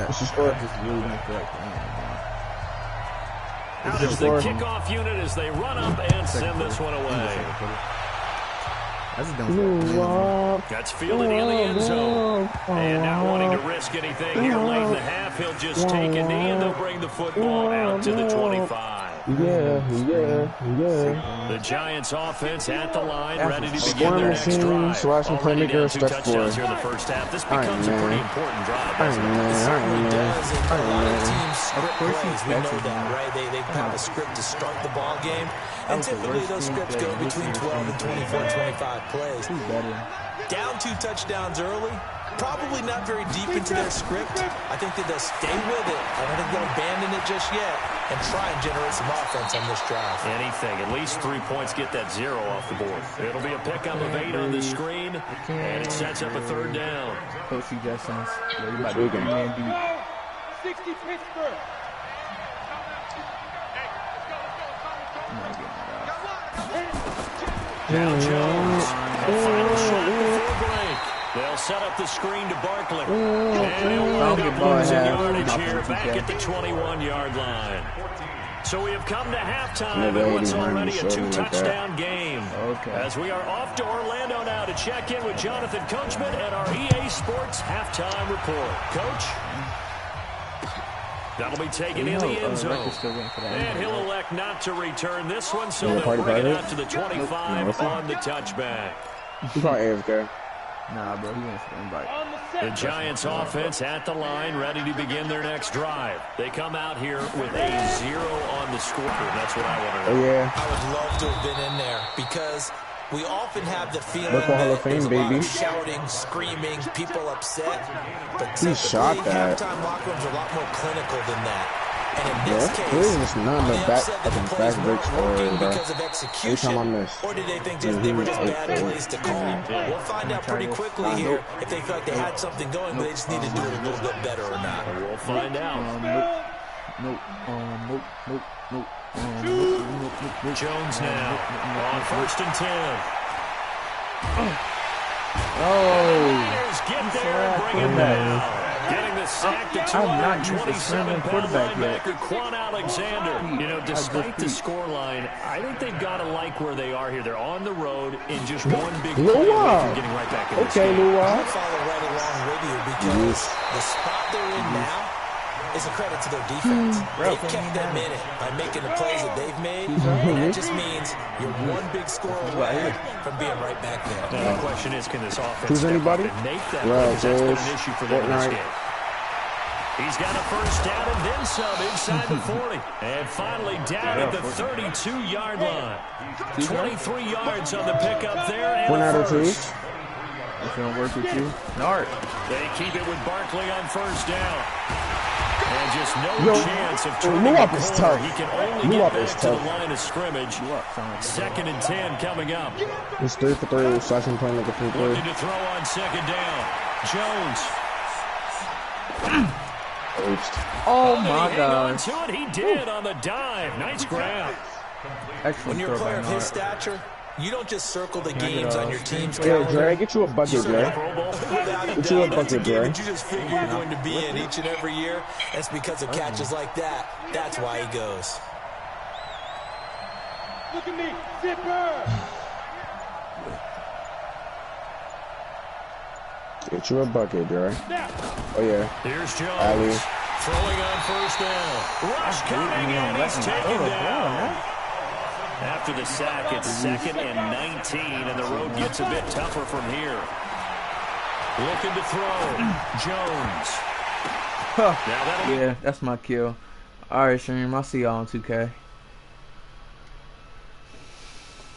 What's the score? Out is the kickoff unit as they run up and send this one away. That's fielded in the end zone. And not wanting to risk anything here late in the half, he'll just take a knee and they'll bring the football out to the 25. The Giants offense at the line, ready to begin their next drive. Already down 2 touchdowns here in the first half. This becomes a pretty important drive, doesn't it? It certainly does. And a lot of teams script plays. We know that, right? They have a script to start the ball game. And typically those scripts go between 12 and 24, 25 plays. Down 2 touchdowns early. Probably not very deep into their script. I think that they'll stay with it. I don't think they'll abandon it just yet and try and generate some offense on this drive. Anything. At least 3 points, get that 0 off the board. It'll be a pickup of 8 on the screen, and it sets up a third down. Coach suggestions. Everybody can man beat. 60 Pittsburgh. Now Jones. A final shot before break. They'll set up the screen to Barkley. And he'll wind up losing yardage here back at the 21-yard line. So we have come to halftime in what's already a 2-touchdown game. As we are off to Orlando now to check in with Jonathan Coachman at our EA Sports halftime report. Coach? That'll be taken in the end zone. And he'll elect not to return this one, so they'll bring it out to the 25 on the touchback. He's probably AFK. Nah, bro, he wants to invite. The Giants offense at the line, ready to begin their next drive. They come out here with a 0 on the scoreboard. That's what I want to know. Yeah. I would love to have been in there because we often have the feeling Look, Hall of that there's a Fame, lot baby. of shouting, screaming, people upset. But He shot typically, that. halftime locker rooms are a lot more clinical than that. And in this case, this is not are the they back upset that the fucking plays back breaks weren't working bro. because of Every execution, time I miss. or did they think they were just bad plays to call? We'll find out pretty quickly here if they feel like they had something going, but they just need to do it a little bit better or not. We'll find out. Nope. Jones now on 1st and 10. Niners get there and bring it down. Getting the sack to 227-pound linebacker Quan Alexander. You know, despite the scoreline, I think they've got to like where they are here. They're on the road in just one big play away from getting right back in this game. I'll follow right along with you because the spot they're in now is a credit to their defense. They've kept them in it by making the plays that they've made, and that just means you're one big score away from being right back there. Now, the question is, can this offense step anybody? up and make that play? Because that's been an issue for them in this game. He's got a first down and then some inside the 40. And finally down at the 32-yard line. 23 yards on the pickup there and a first. It's going to work with you. Nart. They keep it with Barkley on first down. And just no chance of turning the corner. He can only get back to the line of scrimmage. 2nd and 10 coming up. It's 3 for 3. Second playing like a free play. Looking to throw on 2nd down. Jones. Oh my gosh. He did on the dive. Nice grab. When you're a player of his stature, you don't just circle the games on your team's Yeah, calendar. Dre, get you a bucket, Dre. Get you a bucket, Dre. You just figure you're going to be in each and every year. That's because of catches like that. That's why he goes. Look at me, zipper. Get you a bucket, Dre. Oh, yeah. Here's Jones. Ali. Throwing on first down. Rush coming in. He's taken down. After the sack, it's 2nd and 19, and the road gets a bit tougher from here. Looking to throw. Jones. Yeah, that's my kill. All right, Stream. I'll see y'all on 2K.